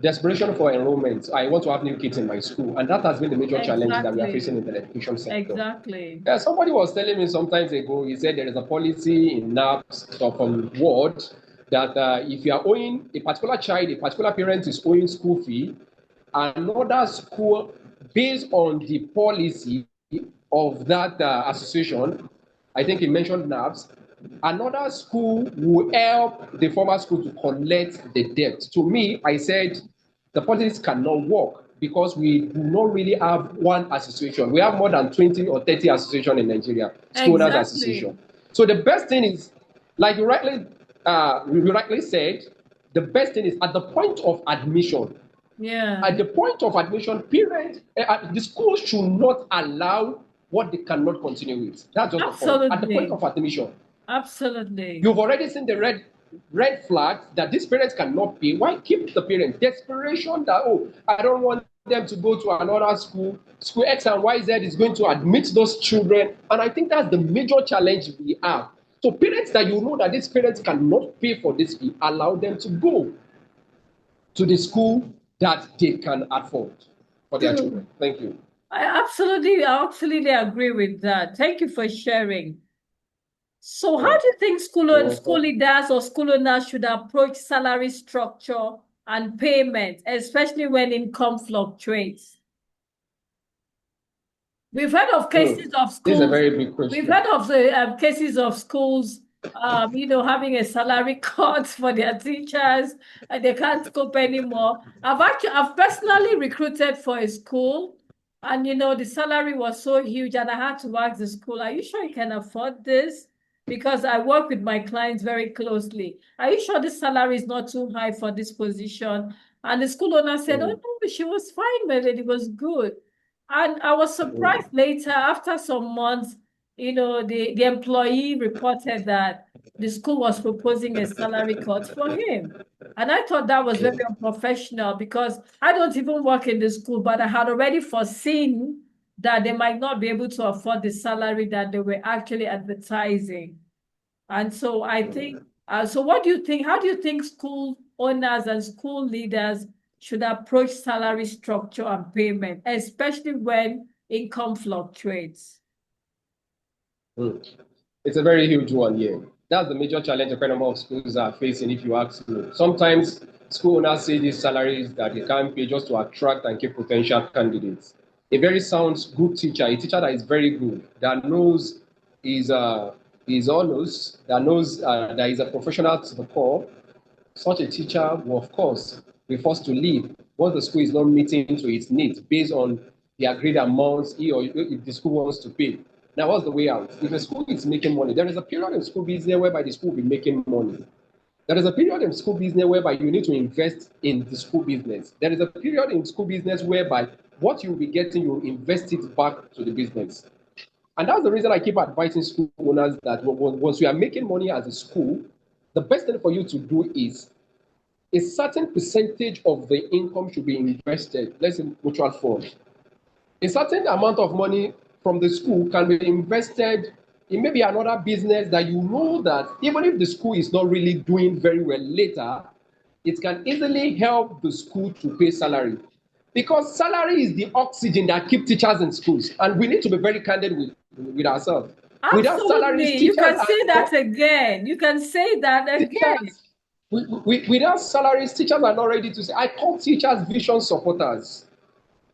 desperation for enrollment. I want to have new kids in my school, and that has been the major challenge that we are facing exactly, in the education sector. exactly, Yeah, somebody was telling me sometimes ago, he said there is a policy in NAPS or from ward that if you are owing a particular child, a particular parent is owing school fee, another school, based on the policy of that association, I think he mentioned NAPS, another school will help the former school to collect the debt. To me, I said the policies cannot work because we do not really have one association. We have more than 20 or 30 associations in Nigeria, school owners exactly. association. So the best thing is, like you rightly said, the best thing is at the point of admission. Yeah, At the point of admission, parents, the school should not allow what they cannot continue with. That's just the point. At the point absolutely, of admission, absolutely. you've already seen the red flags that these parents cannot pay. Why keep the parents? Desperation that, oh, I don't want them to go to another school. School X and YZ is going to admit those children. And I think that's the major challenge we have. So parents that you know that these parents cannot pay for this fee, allow them to go to the school that they can afford for their True. children. Thank you. I absolutely agree with that. Thank you for sharing. So how Mm. do you think You're school welcome. leaders or school owners should approach salary structure and payment, especially when income fluctuates? We've heard of Mm. cases of This is a schools. very big We've question. heard of the cases of schools, having a salary cut for their teachers, and they can't cope anymore. I've personally recruited for a school, and the salary was so huge, and I had to ask the school, "Are you sure you can afford this?" Because I work with my clients very closely. Are you sure this salary is not too high for this position? And the school owner said, "Oh Mm. no, she was fine with it. It was good." And I was Mm. surprised later, after some months, the employee reported that the school was proposing a salary cut for him. And I thought that was very Mm. unprofessional because I don't even work in the school, but I had already foreseen that they might not be able to afford the salary that they were actually advertising. And so I think, so what do you think? How do you think school owners and school leaders should approach salary structure and payment, especially when income fluctuates? Mm. It's a very huge one here. That's the major challenge a quite number of schools are facing, if you ask me. Sometimes school owners say these salaries that they can't pay just to attract and keep potential candidates. A very sound, good teacher, a teacher that is very good, that knows his honors, that knows that is a professional to the core, such a teacher will, of course, be forced to leave once the school is not meeting to its needs based on the agreed amounts he or if the school wants to pay. Now, what's the way out? If the school is making money, there is a period in school business whereby the school will be making money. There is a period in school business whereby you need to invest in the school business. There is a period in school business whereby what you'll be getting, you invest it back to the business. And that's the reason I keep advising school owners that once you are making money as a school, the best thing for you to do is a certain percentage of the income should be invested, let's say mutual fund. A certain amount of money from the school can be invested in maybe another business that you know that even if the school is not really doing very well later, it can easily help the school to pay salary. Because salary is the oxygen that keeps teachers in schools, and we need to be very candid with ourselves. Without salaries, Absolutely. You teachers can are say that not again. You can say that again. teachers. Without salaries, teachers are not ready to say. I call teachers vision supporters.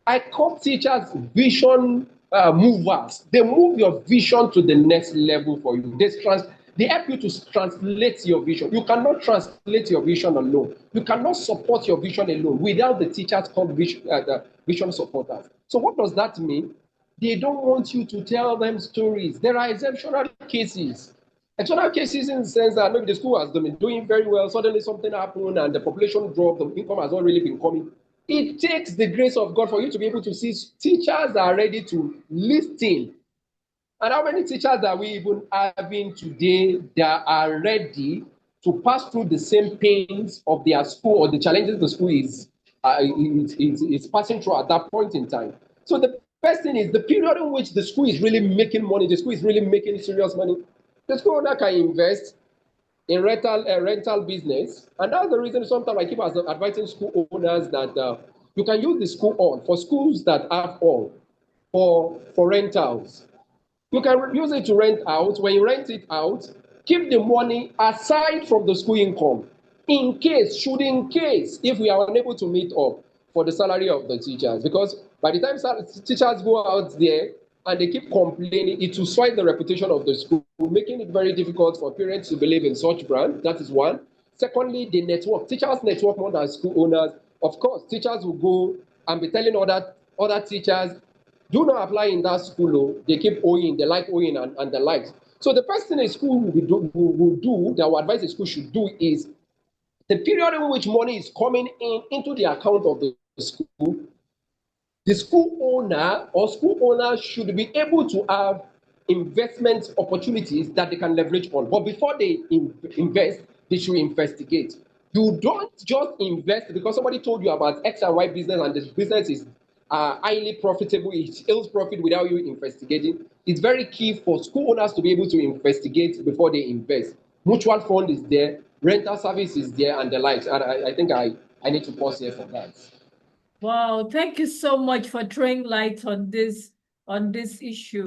I call teachers vision movers. They move your vision to the next level for you. They help you to translate your vision. You cannot translate your vision alone. You cannot support your vision alone without the teachers called the vision supporters. So what does that mean? They don't want you to tell them stories. There are exceptional cases. Exceptional cases in the sense that maybe the school has been doing very well, suddenly something happened and the population dropped, the income has not really been coming. It takes the grace of God for you to be able to see teachers are ready to listen. And how many teachers are we even having today that are ready to pass through the same pains of their school or the challenges the school is passing through at that point in time? So the first thing is the period in which the school is really making money, the school is really making serious money. The school owner can invest in rental business, and that's the reason sometimes I keep advising school owners that you can use the school on for schools that have all for rentals. You can use it to rent out. When you rent it out, keep the money aside from the school income. In case, if we are unable to meet up for the salary of the teachers, because by the time teachers go out there and they keep complaining, it will spoil the reputation of the school, making it very difficult for parents to believe in such brand. That is one. Secondly, the network. Teachers network more than school owners. Of course, teachers will go and be telling other teachers, do not apply in that school. Oh, they keep owing, they like owing and the likes. So the first thing a school will do, that our advice a school should do is the period in which money is coming in into the account of the school owner or school owners should be able to have investment opportunities that they can leverage on. But before they invest, they should investigate. You don't just invest because somebody told you about X and Y business and the business is highly profitable, it yields profit without you investigating. It's very key for school owners to be able to investigate before they invest. Mutual fund is there, rental service is there, and the likes. And I think I need to pause here for that. Wow, thank you so much for throwing light on this issue.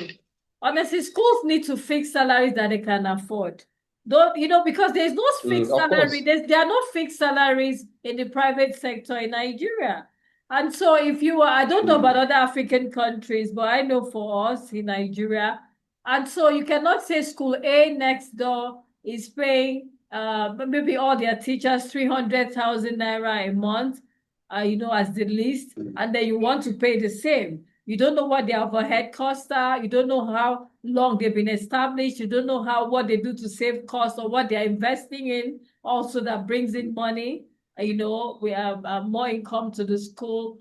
Honestly, schools need to fix salaries that they can afford. Don't because there's no fixed Of salary. course. There are no fixed salaries in the private sector in Nigeria. And so if you are, I don't know about other African countries, but I know for us in Nigeria. And so you cannot say school A next door is paying maybe all their teachers 300,000 naira a month as the least, and then you want to pay the same. You don't know what their overhead costs are. You don't know how long they've been established. You don't know what they do to save costs or what they're investing in also that brings in money. We have more income to the school.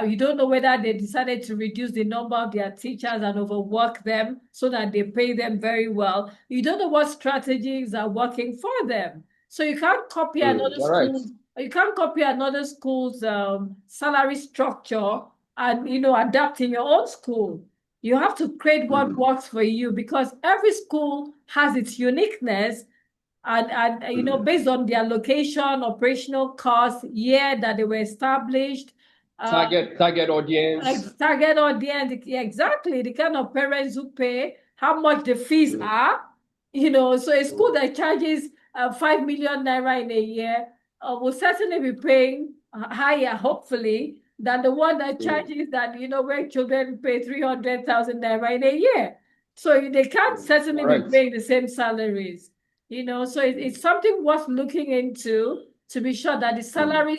You don't know whether they decided to reduce the number of their teachers and overwork them so that they pay them very well. You don't know what strategies are working for them. So you can't copy another You're right. school's you can't copy another school's salary structure and adapt in your own school. You have to create what works for you because every school has its uniqueness and based on their location, operational cost, year that they were established, uh, Target audience. target audience, yeah, exactly the kind of parents who pay, how much the fees are. So a school that charges 5 million naira in a year will certainly be paying higher, hopefully, than the one that charges where children pay 300,000 naira in a year. So they can't certainly You're be right. paying the same salaries. So it's something worth looking into to be sure that the salary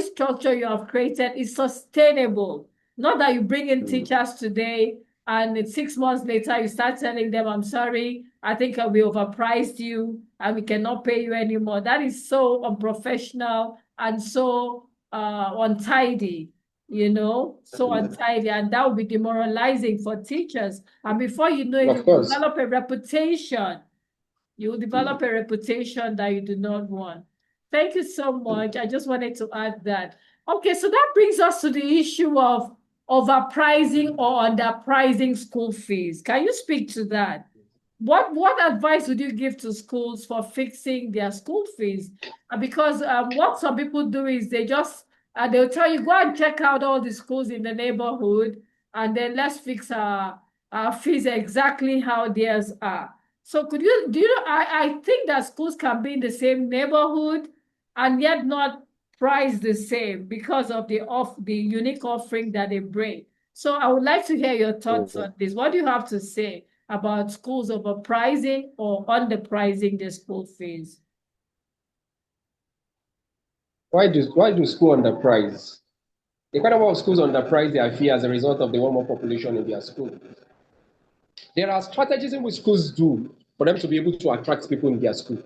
structure you have created is sustainable. Not that you bring in teachers today and 6 months later you start telling them, I'm sorry, I think we overpriced you and we cannot pay you anymore. That is so unprofessional and so untidy, so untidy. And that would be demoralizing for teachers. And before you know it, Of course. you will develop a reputation that you do not want. Thank you so much. I just wanted to add that. Okay, so that brings us to the issue of overpricing or underpricing school fees. Can you speak to that? What advice would you give to schools for fixing their school fees? Because what some people do is they just And they'll tell you, go and check out all the schools in the neighborhood, and then let's fix our fees exactly how theirs are. So do you know, I think that schools can be in the same neighborhood and yet not priced the same because of the unique offering that they bring. So I would like to hear your thoughts on this. What do you have to say about schools overpricing or underpricing the school fees? Why do school underprice? The quite number of schools underprice their fee as a result of the one more population in their school. There are strategies in which schools do for them to be able to attract people in their school.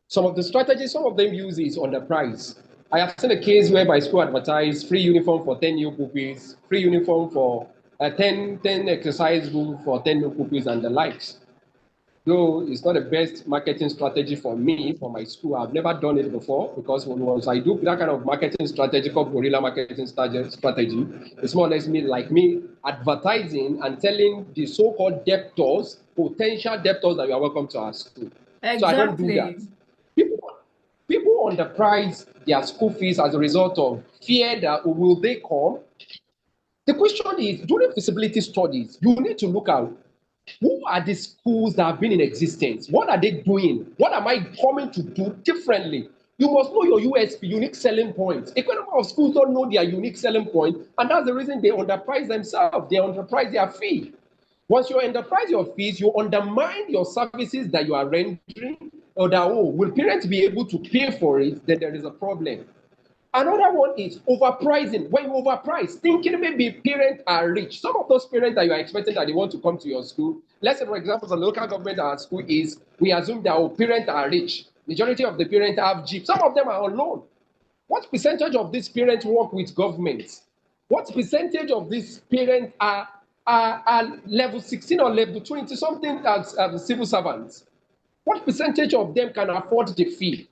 Some of the strategies, some of them use is underprice. I have seen a case where my school advertised free uniform for 10 new pupils, free uniform for 10 exercise book for 10 new pupils and the likes. Though it's not the best marketing strategy for me, for my school. I've never done it before because once I do that kind of marketing strategy called guerrilla marketing strategy, it's more or less me advertising and telling the so-called debtors, potential debtors, that you are welcome to our school. So I don't do that. Exactly. People, people underprice their school fees as a result of fear that will they come. The question is, during feasibility studies, you need to look at who are the schools that have been in existence? What are they doing? What am I coming to do differently? You must know your USP, unique selling points. A number of schools don't know their unique selling point, and that's the reason they underprice themselves. They underprice their fee. Once you underprice your fees, you undermine your services that you are rendering, or that, oh, will parents be able to pay for it? Then there is a problem. Another one is overpricing. When you overprice, thinking maybe parents are rich. Some of those parents that you are expecting that they want to come to your school, let's say, for example, the local government at our school is, we assume that our parents are rich. Majority of the parents have Jeep. Some of them are on loan. What percentage of these parents work with government? What percentage of these parents are level 16 or level 20, something as civil servants? What percentage of them can afford the fee?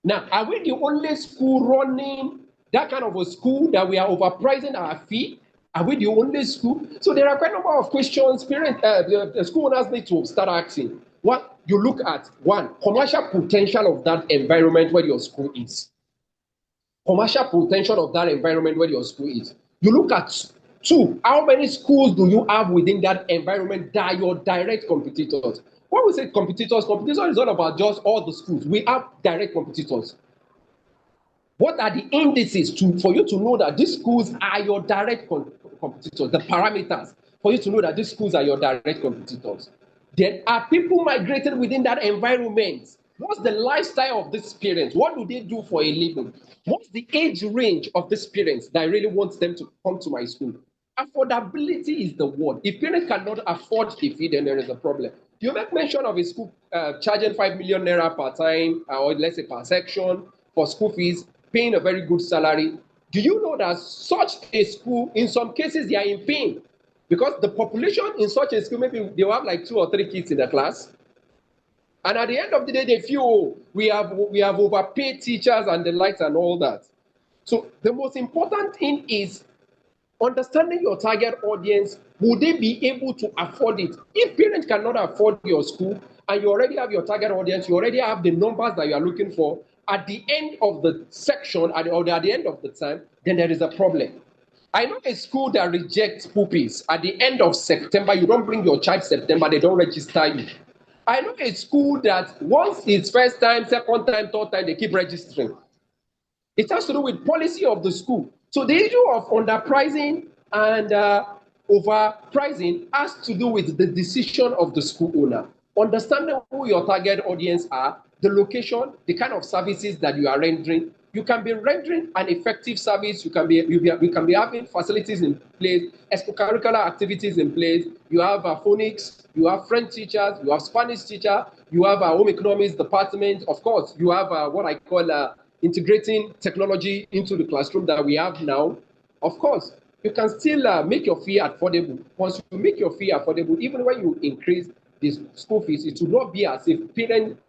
Now, are we the only school running that kind of a school that we are overpricing our fee? Are we the only school? So there are quite a number of questions the school owners need to start asking. What you look at, one, commercial potential of that environment where your school is. Commercial potential of that environment where your school is. You look at two, how many schools do you have within that environment that are your direct competitors? When we say competitors, competition is not about just all the schools. We have direct competitors. What are the indices for you to know that these schools are your direct competitors? The parameters for you to know that these schools are your direct competitors. Then, are people migrated within that environment? What's the lifestyle of these parents? What do they do for a living? What's the age range of these parents that I really want them to come to my school? Affordability is the word. If parents cannot afford the fee, then there is a problem. You make mention of a school charging 5 million naira per time, or let's say per section, for school fees, paying a very good salary. Do you know that such a school, in some cases, they are in pain? Because the population in such a school, maybe they'll have like 2 or 3 kids in the class. And at the end of the day, they feel, oh, we have overpaid teachers and the likes and all that. So the most important thing is understanding your target audience. Will they be able to afford it? If parents cannot afford your school and you already have your target audience, you already have the numbers that you are looking for, at the end of the section or at the end of the time, then there is a problem. I know a school that rejects pupils. At the end of September, you don't bring your child September, they don't register you. I know a school that once it's first time, second time, third time, they keep registering. It has to do with policy of the school. So the issue of underpricing and overpricing has to do with the decision of the school owner. Understanding who your target audience are, the location, the kind of services that you are rendering. You can be rendering an effective service. You can be having facilities in place, extracurricular activities in place. You have phonics, you have French teachers, you have Spanish teacher, you have home economics department. Of course, you have what I call integrating technology into the classroom that we have now. Of course, you can still make your fee affordable. Once you make your fee affordable, even when you increase the school fees, it will not be as if parents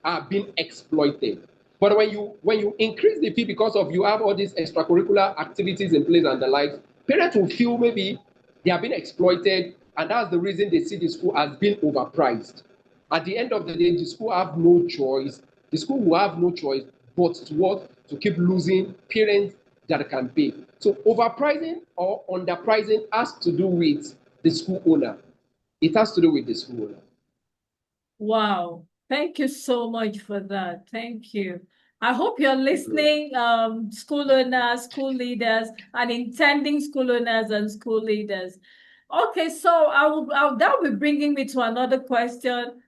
are being exploited. But when you increase the fee because of you have all these extracurricular activities in place and the like, parents will feel maybe they are being exploited, and that's the reason they see the school as being overpriced. At the end of the day, the school have no choice. The school will have no choice but to what? To keep losing parents that can pay. So overpricing or underpricing has to do with the school owner. It has to do with the school owner. Wow. Thank you so much for that. Thank you. I hope you're listening, school owners, school leaders, and intending school owners and school leaders. Okay, so that will be bringing me to another question.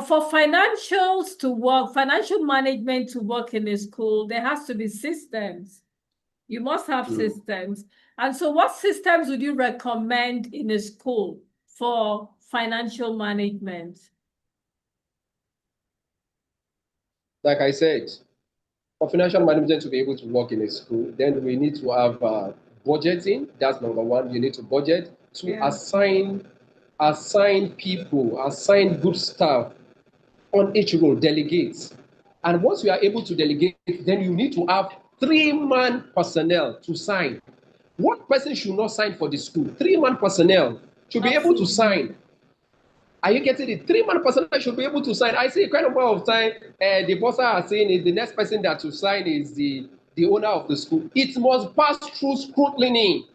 For financials to work, financial management to work in a school, there has to be systems. You must have systems. And so, what systems would you recommend in a school for financial management? Like I said, for financial management to be able to work in a school, then we need to have budgeting. That's number one. You need to budget to Yeah. assign people, assign good staff on each role, delegate. And once you are able to delegate, then you need to have 3-man personnel to sign. One person should not sign for the school. 3-man personnel should be able to Absolutely. sign. Are you getting it? 3-man personnel should be able to sign. I see quite a number of time the bosses are saying is the next person that to sign is the owner of the school. It must pass through scrutiny.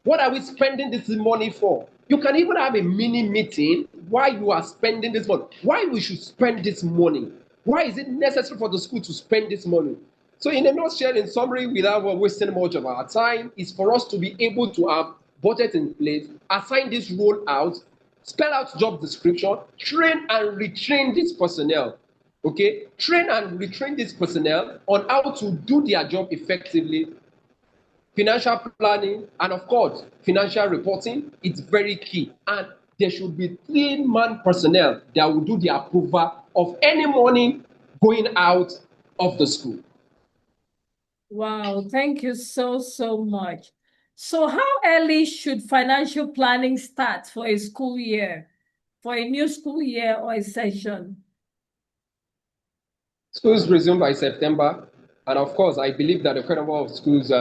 What are we spending this money for? You can even have a mini meeting why you are spending this money. Why we should spend this money? Why is it necessary for the school to spend this money? So in a nutshell, in summary, without wasting much of our time, is for us to be able to have budget in place, assign this role out, spell out job description, train and retrain this personnel. Okay, train and retrain this personnel on how to do their job effectively. Financial planning, and of course, financial reporting, it's very key. And there should be 3-man personnel that will do the approval of any money going out of the school. Wow. Thank you so, so much. So, how early should financial planning start for a school year, for a new school year or a session? Schools resume by September, and of course, I believe that the current number of schools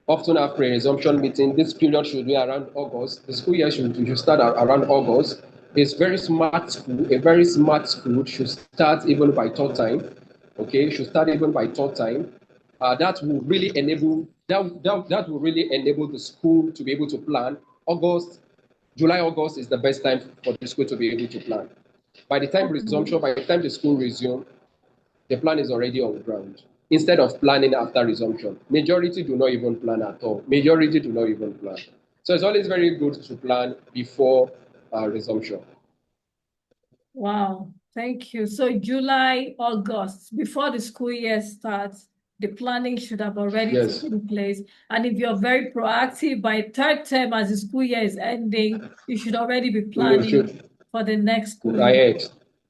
often have pre-resumption meeting. This period should be around August. The school year should start around August. It's very smart school. A very smart school should start even by third time. Okay, should start even by third time. That will really enable that will really enable the school to be able to plan. July, August is the best time for the school to be able to plan. By the time Okay. resumption, by the time the school resume, the plan is already on ground. Instead of planning after resumption, majority do not even plan at all. Majority do not even plan. So it's always very good to plan before resumption. Wow. Thank you. So, July, August, before the school year starts, the planning should have already Yes, taken place. And if you're very proactive, by third term, as the school year is ending, you should already be you planning should for the next school year. ahead,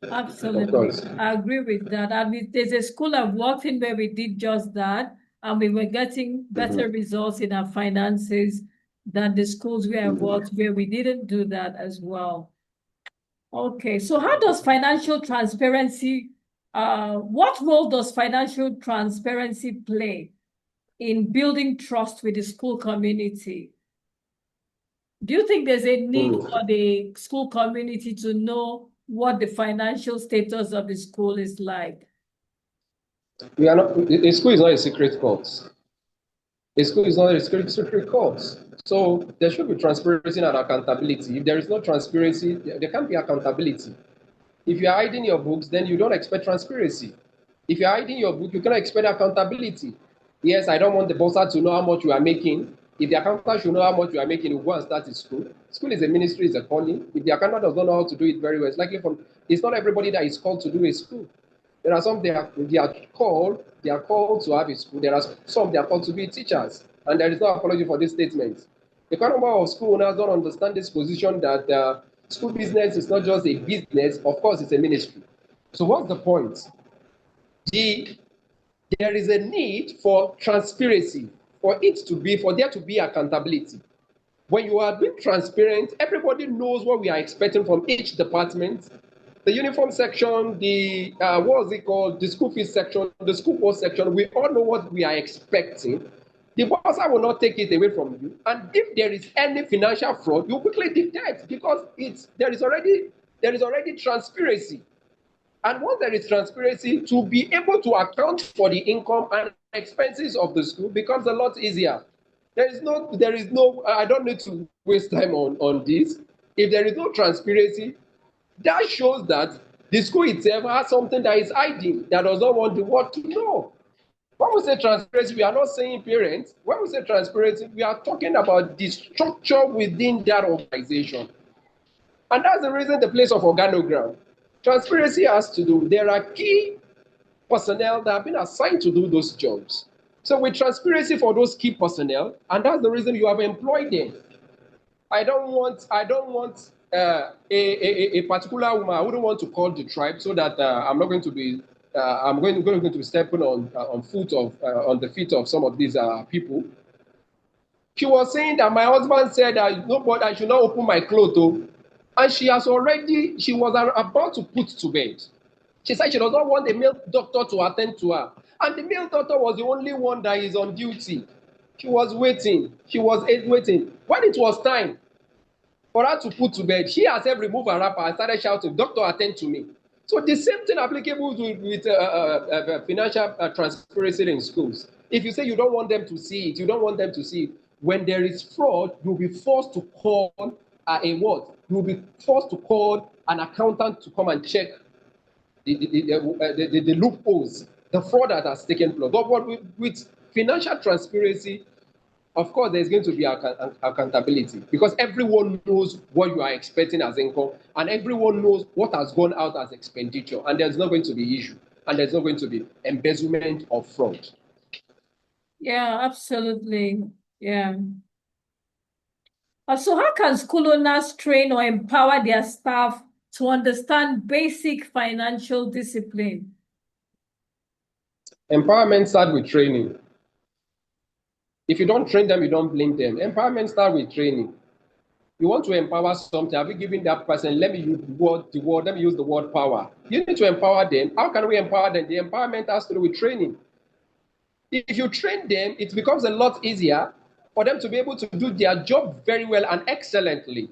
of Absolutely. course. I agree with that. There's a school I've worked in where we did just that, and we were getting better Mm-hmm. results in our finances than the schools where I worked where we didn't do that as well. Okay, so how does financial transparency, what role does financial transparency play in building trust with the school community? Do you think there's a need Mm. for the school community to know what the financial status of the school is like? We are not. A school is not a secret course. A school is not a secret course. So there should be transparency and accountability. If there is no transparency, there can't be accountability. If you're hiding your books, then you don't expect transparency. If you're hiding your book, you cannot expect accountability. Yes, I don't want the boss to know how much you are making. If the accountant should know how much you are making, you go and start a school. School is a ministry, is a calling. If the accountant does not know how to do it very well, it's not everybody that is called to do a school. There are some they are called to have a school. There are some they are called to be teachers. And there is no apology for this statement. The current number of school owners don't understand this position that school business is not just a business, of course, it's a ministry. So, what's the point? The, there is a need for transparency, for there to be accountability. When you are being transparent, everybody knows what we are expecting from each department. The uniform section, the what is it called? The school fees section, the school post section, we all know what we are expecting. The boss will not take it away from you. And if there is any financial fraud, you quickly detect because there is already transparency. And once there is transparency, to be able to account for the income and expenses of the school becomes a lot easier. I don't need to waste time on this. If there is no transparency, that shows that the school itself has something that is hiding, that does not want the world to know. When we say transparency, we are not saying parents. When we say transparency, we are talking about the structure within that organization. And that's the reason the place of organogram. Transparency has to do, there are key personnel that have been assigned to do those jobs. So with transparency for those key personnel, and that's the reason you have employed them. I don't want a particular woman. I wouldn't want to call the tribe so that I'm not going to be I'm going to be stepping on the feet of some of these people. She was saying that my husband said that nobody I should not open my clothes, oh. And she was about to put to bed. She said she does not want the male doctor to attend to her. And the male doctor was the only one that is on duty. She was waiting. She was waiting. When it was time for her to put to bed, she herself removed her wrapper and started shouting, "Doctor, attend to me." So the same thing applicable with financial transparency in schools. If you say you don't want them to see it, you don't want them to see it. When there is fraud, you'll be forced to call a what? You'll be forced to call an accountant to come and check the loopholes, the fraud that has taken place. But with financial transparency, of course, there's going to be accountability because everyone knows what you are expecting as income and everyone knows what has gone out as expenditure, and there's not going to be issue and there's not going to be embezzlement or fraud. Yeah, absolutely. Yeah. So how can school owners train or empower their staff to understand basic financial discipline? Empowerment starts with training. If you don't train them, you don't blame them. Empowerment starts with training. You want to empower something, have you given that person, let me use the word power. You need to empower them. How can we empower them? The empowerment has to do with training. If you train them, it becomes a lot easier for them to be able to do their job very well and excellently.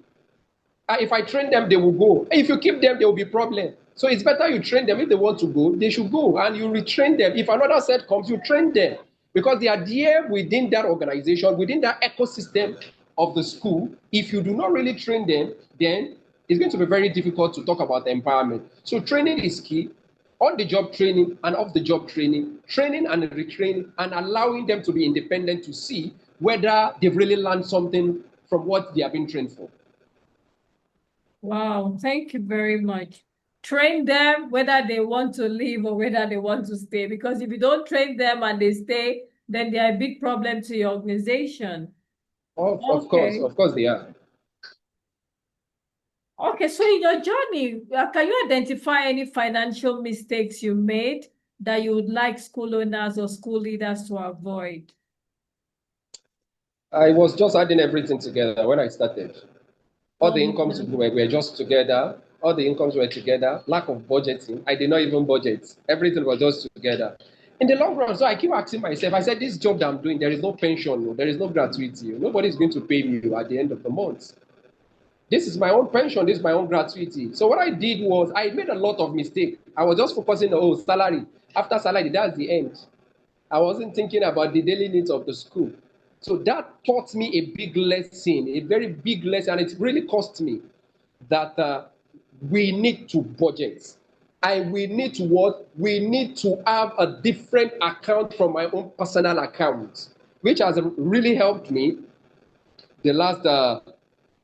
If I train them, they will go. If you keep them, there will be problem. So it's better you train them. If they want to go, they should go, and you retrain them. If another set comes, you train them because they are there within that organization, within that ecosystem of the school. If you do not really train them, then it's going to be very difficult to talk about empowerment. So training is key. On-the-job training and off-the-job training, training and retraining, and allowing them to be independent to see whether they've really learned something from what they have been trained for. Wow, thank you very much. Train them whether they want to leave or whether they want to stay. Because if you don't train them and they stay, then they are a big problem to your organization. Of Okay. course they are. Okay, so in your journey, can you identify any financial mistakes you made that you would like school owners or school leaders to avoid? I was just adding everything together when I started. All the incomes Okay. were just together. All the incomes were together. Lack of budgeting. I did not even budget. Everything was just together. In the long run, so I keep asking myself, I said, this job that I'm doing, there is no pension, there is no gratuity. Nobody is going to pay me at the end of the month. This is my own pension, this is my own gratuity. So what I did was I made a lot of mistakes. I was just focusing on salary. After salary, that's the end. I wasn't thinking about the daily needs of the school. So that taught me a big lesson, a very big lesson, and it really cost me that we need to budget. We need to what? We need to have a different account from my own personal account, which has really helped me the last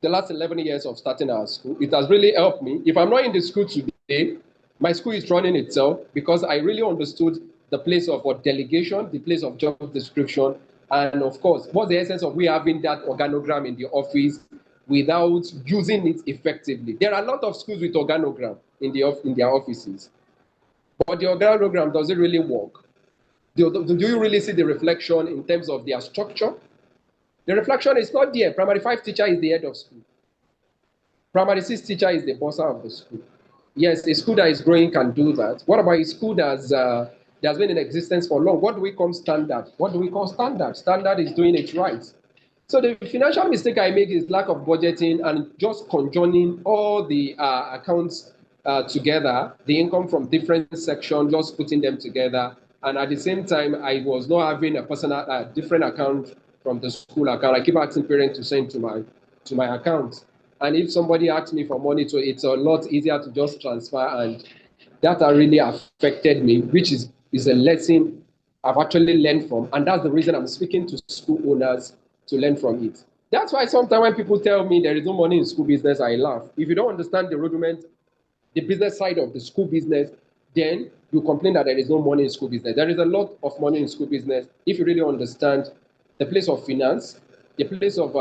11 years of starting our school. It has really helped me. If I'm not in the school today, my school is running itself because I really understood the place of what delegation, the place of job description, and of course, what's the essence of we having that organogram in the office without using it effectively. There are a lot of schools with organogram in their offices, but the organogram does it really work? Do you really see the reflection in terms of their structure? The reflection is not there. Primary 5 teacher is the head of school. Primary 6 teacher is the boss of the school. Yes, a school that is growing can do that. What about a school that's been in existence for long? What do we call standard? What do we call standard? Standard is doing it right. So the financial mistake I make is lack of budgeting and just conjoining all the accounts together, the income from different sections, just putting them together And at the same time, I was not having a personal different account from the school account. I keep asking parents to send to my account. And if somebody asks me for money, so it's a lot easier to just transfer. And that really affected me, which is a lesson I've actually learned from. And that's the reason I'm speaking to school owners to learn from it. That's why sometimes when people tell me there is no money in school business, I laugh. If you don't understand the rudiment, the business side of the school business, then you complain that there is no money in school business. There is a lot of money in school business if you really understand the place of finance, the place of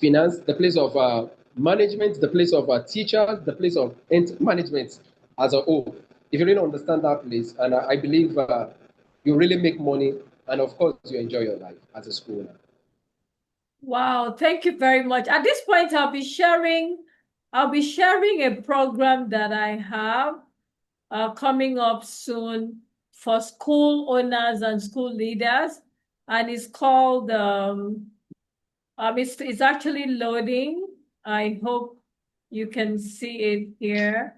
finance, the place of management, the place of teachers, the place of management as a whole. If you really understand that place, and I believe you really make money, and of course you enjoy your life as a school owner. Wow, thank you very much. At this point, I'll be sharing a program that I have coming up soon for school owners and school leaders, and it's called it's actually loading. I hope you can see it here.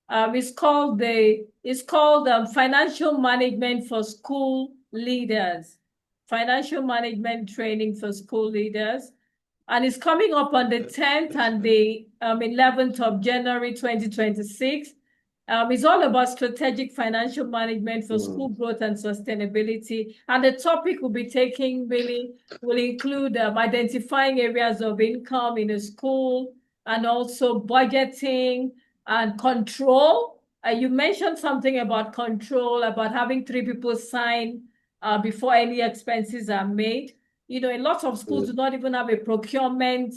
It's called Financial Management for School Leaders, Financial Management Training for School Leaders. And it's coming up on the 10th and the 11th of January 2026. It's all about strategic financial management for school growth and sustainability. And the topic will include identifying areas of income in a school and also budgeting and control. You mentioned something about control, about having 3 people sign before any expenses are made. You know, a lot of schools do not even have a procurement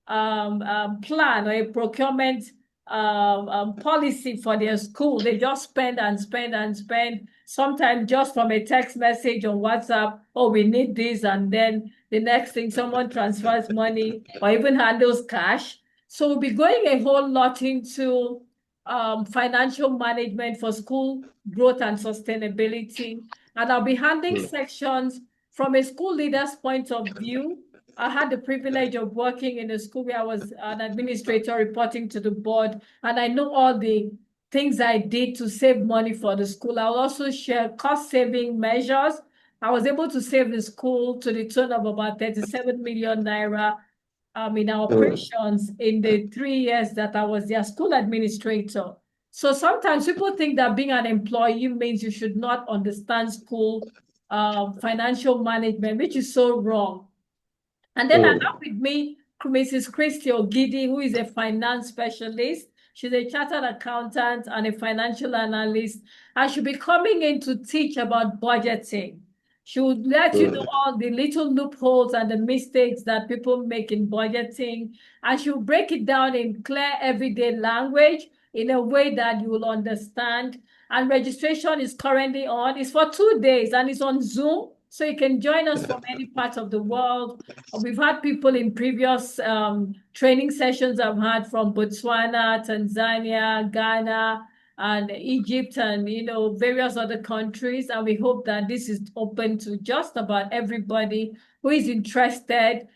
plan or a procurement policy for their school. They just spend and spend and spend, sometimes just from a text message on WhatsApp, oh, we need this, and then the next thing someone transfers money or even handles cash. So we'll be going a whole lot into financial management for school growth and sustainability. And I'll be handling sections from a school leader's point of view. I had the privilege of working in a school where I was an administrator reporting to the board, and I know all the things I did to save money for the school. I'll also share cost-saving measures. I was able to save the school to the tune of about 37 million naira in our operations in the 3 years that I was their school administrator. So sometimes people think that being an employee means you should not understand school financial management, which is so wrong. And then I have with me Mrs. Christy Ogidi, who is a finance specialist. She's a chartered accountant and a financial analyst, and she'll be coming in to teach about budgeting. She would let you know all the little loopholes and the mistakes that people make in budgeting, and she'll break it down in clear, everyday language in a way that you will understand. And registration is currently on. It's for 2 days, and it's on Zoom, so you can join us from any part of the world. We've had people in previous training sessions I've had from Botswana, Tanzania, Ghana, and Egypt, and various other countries. And we hope that this is open to just about everybody who is interested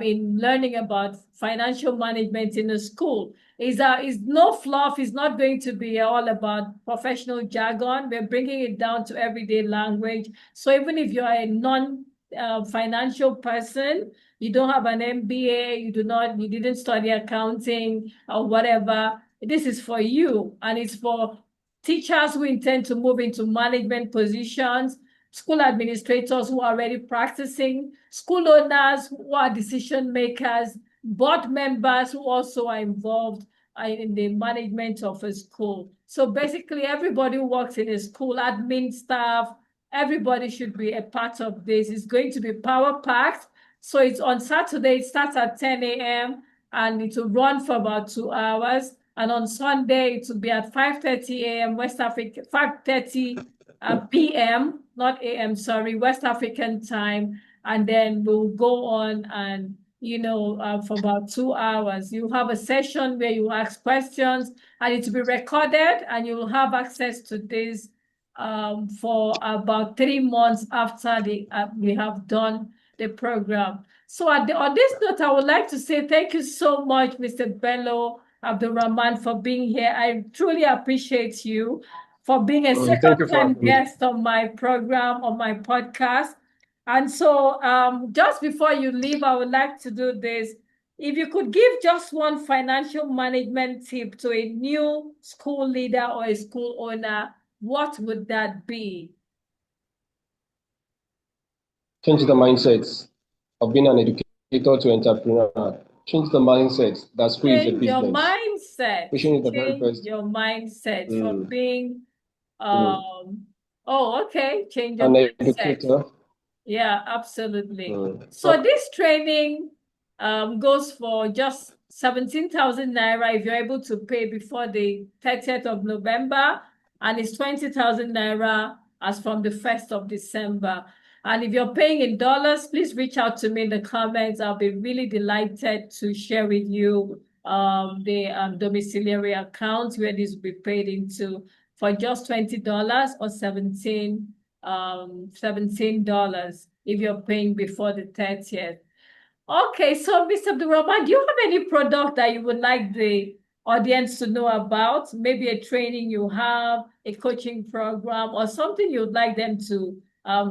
in learning about financial management in a school. Is no fluff. It's not going to be all about professional jargon. We're bringing it down to everyday language. So even if you're a non-financial person, you don't have an MBA, you didn't study accounting or whatever, this is for you. And it's for teachers who intend to move into management positions, school administrators who are already practicing, school owners who are decision makers, board members who also are involved in the management of a school. So basically, everybody who works in a school, admin staff, everybody should be a part of this. It's going to be power-packed. So it's on Saturday, it starts at 10 a.m. and it will run for about 2 hours. And on Sunday, it will be at 5:30 a.m. West Africa, 5:30 p.m., not a.m., sorry, West African time. And then we'll go on and for about 2 hours. You have a session where you ask questions, and it will be recorded, and you will have access to this for about 3 months after we have done the program. So on this note, I would like to say thank you so much, Mr. Bello Abdulrahman, for being here. I truly appreciate you. for being a Thank you for second-time having me. guest on my program, on my podcast. And so, just before you leave, I would like to do this. If you could give just one financial management tip to a new school leader or a school owner, what would that be? Change the mindset of being an educator to entrepreneur. Change the mindset that school is a Change your business. mindset. Pushing is the very Change best. your mindset from Mm, being, mm. oh, okay. Change your An mindset. educator. Yeah, absolutely. So So, this training goes for just 17,000 naira if you're able to pay before the 30th of November, and it's 20,000 naira as from the 1st of December. And if you're paying in dollars, please reach out to me in the comments. I'll be really delighted to share with you the domiciliary account where this will be paid into for just $20 or $17 if you're paying before the 30th. Okay, so Mr. Abdulrahman, do you have any product that you would like the audience to know about? Maybe a training you have, a coaching program, or something you'd like them to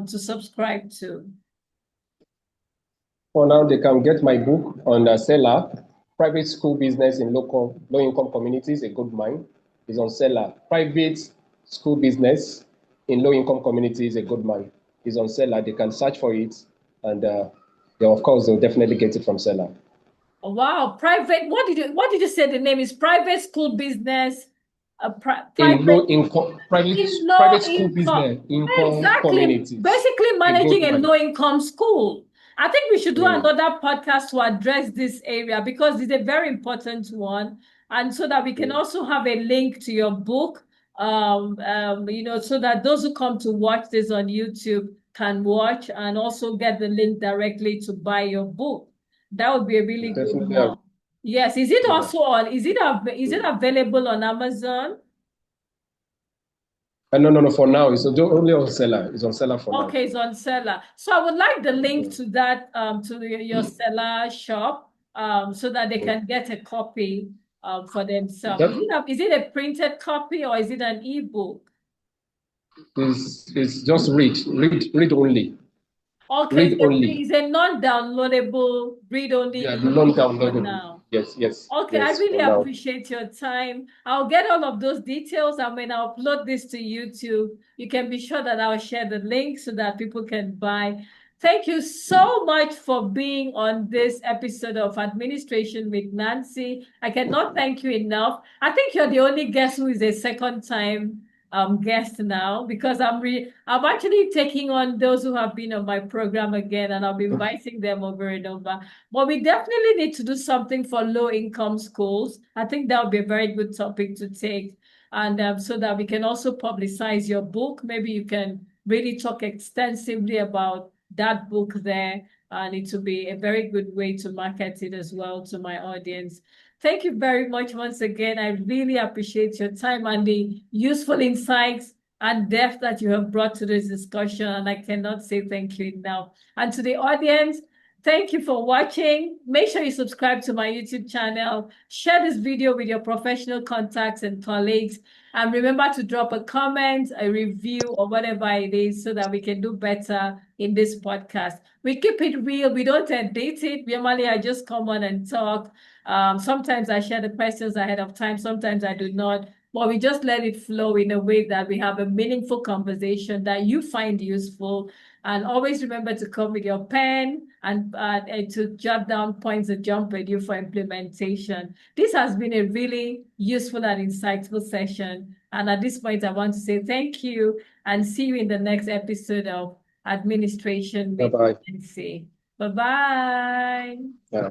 subscribe to? for now, they can get my book on seller. Private school business in low income communities, a good mind, is on seller. Private school business in low income communities, a good mind, is on seller. They can search for it, and they, of course, they'll definitely get it from seller. Wow, private. What did you say the name is? Private school business, In private low income in low private school income. business income Exactly. communities, Basically a managing good a mind. low income school. I think we should do Mm, another podcast to address this area because it's a very important one. And so that we can mm. also have a link to your book, so that those who come to watch this on YouTube can watch and also get the link directly to buy your book. That would be a really good Definitely, one. Yes. Is it yeah. also on, is it Mm. available on Amazon? No. For now, it's only on seller. It's on seller for now. Okay, it's on seller. So I would like the link Mm. to that to your seller shop so that they Mm. can get a copy for themselves. That Is it a printed copy or is it an ebook? is just read only, Okay, read only. it's a non-downloadable read-only Yeah, ebook for non-downloadable. now. Okay, I Yes. really For now, appreciate your time. I'll get all of those details. I mean, I'll upload this to YouTube. You can be sure that I'll share the link so that people can buy. Thank you so much for being on this episode of Administration with Nancy. I cannot thank you enough. I think you're the only guest who is a second time guest now because I'm actually taking on those who have been on my program again and I'll be inviting them over and over. But we definitely need to do something for low income schools. I think that would be a very good topic to take. And so that we can also publicize your book. Maybe you can really talk extensively about that book there. And it will be a very good way to market it as well to my audience. Thank you very much once again. I really appreciate your time and the useful insights and depth that you have brought to this discussion. And I cannot say thank you enough. And to the audience, thank you for watching. Make sure you subscribe to my YouTube channel. Share this video with your professional contacts and colleagues. And remember to drop a comment, a review, or whatever it is so that we can do better in this podcast. We keep it real. We don't edit it. Normally, I just come on and talk. Sometimes I share the questions ahead of time. Sometimes I do not. But we just let it flow in a way that we have a meaningful conversation that you find useful. And always remember to come with your pen and to jot down points that jump at you for implementation. This has been a really useful and insightful session. And at this point, I want to say thank you and see you in the next episode of Administration bye with bye. Nancy. Bye-bye. Yeah.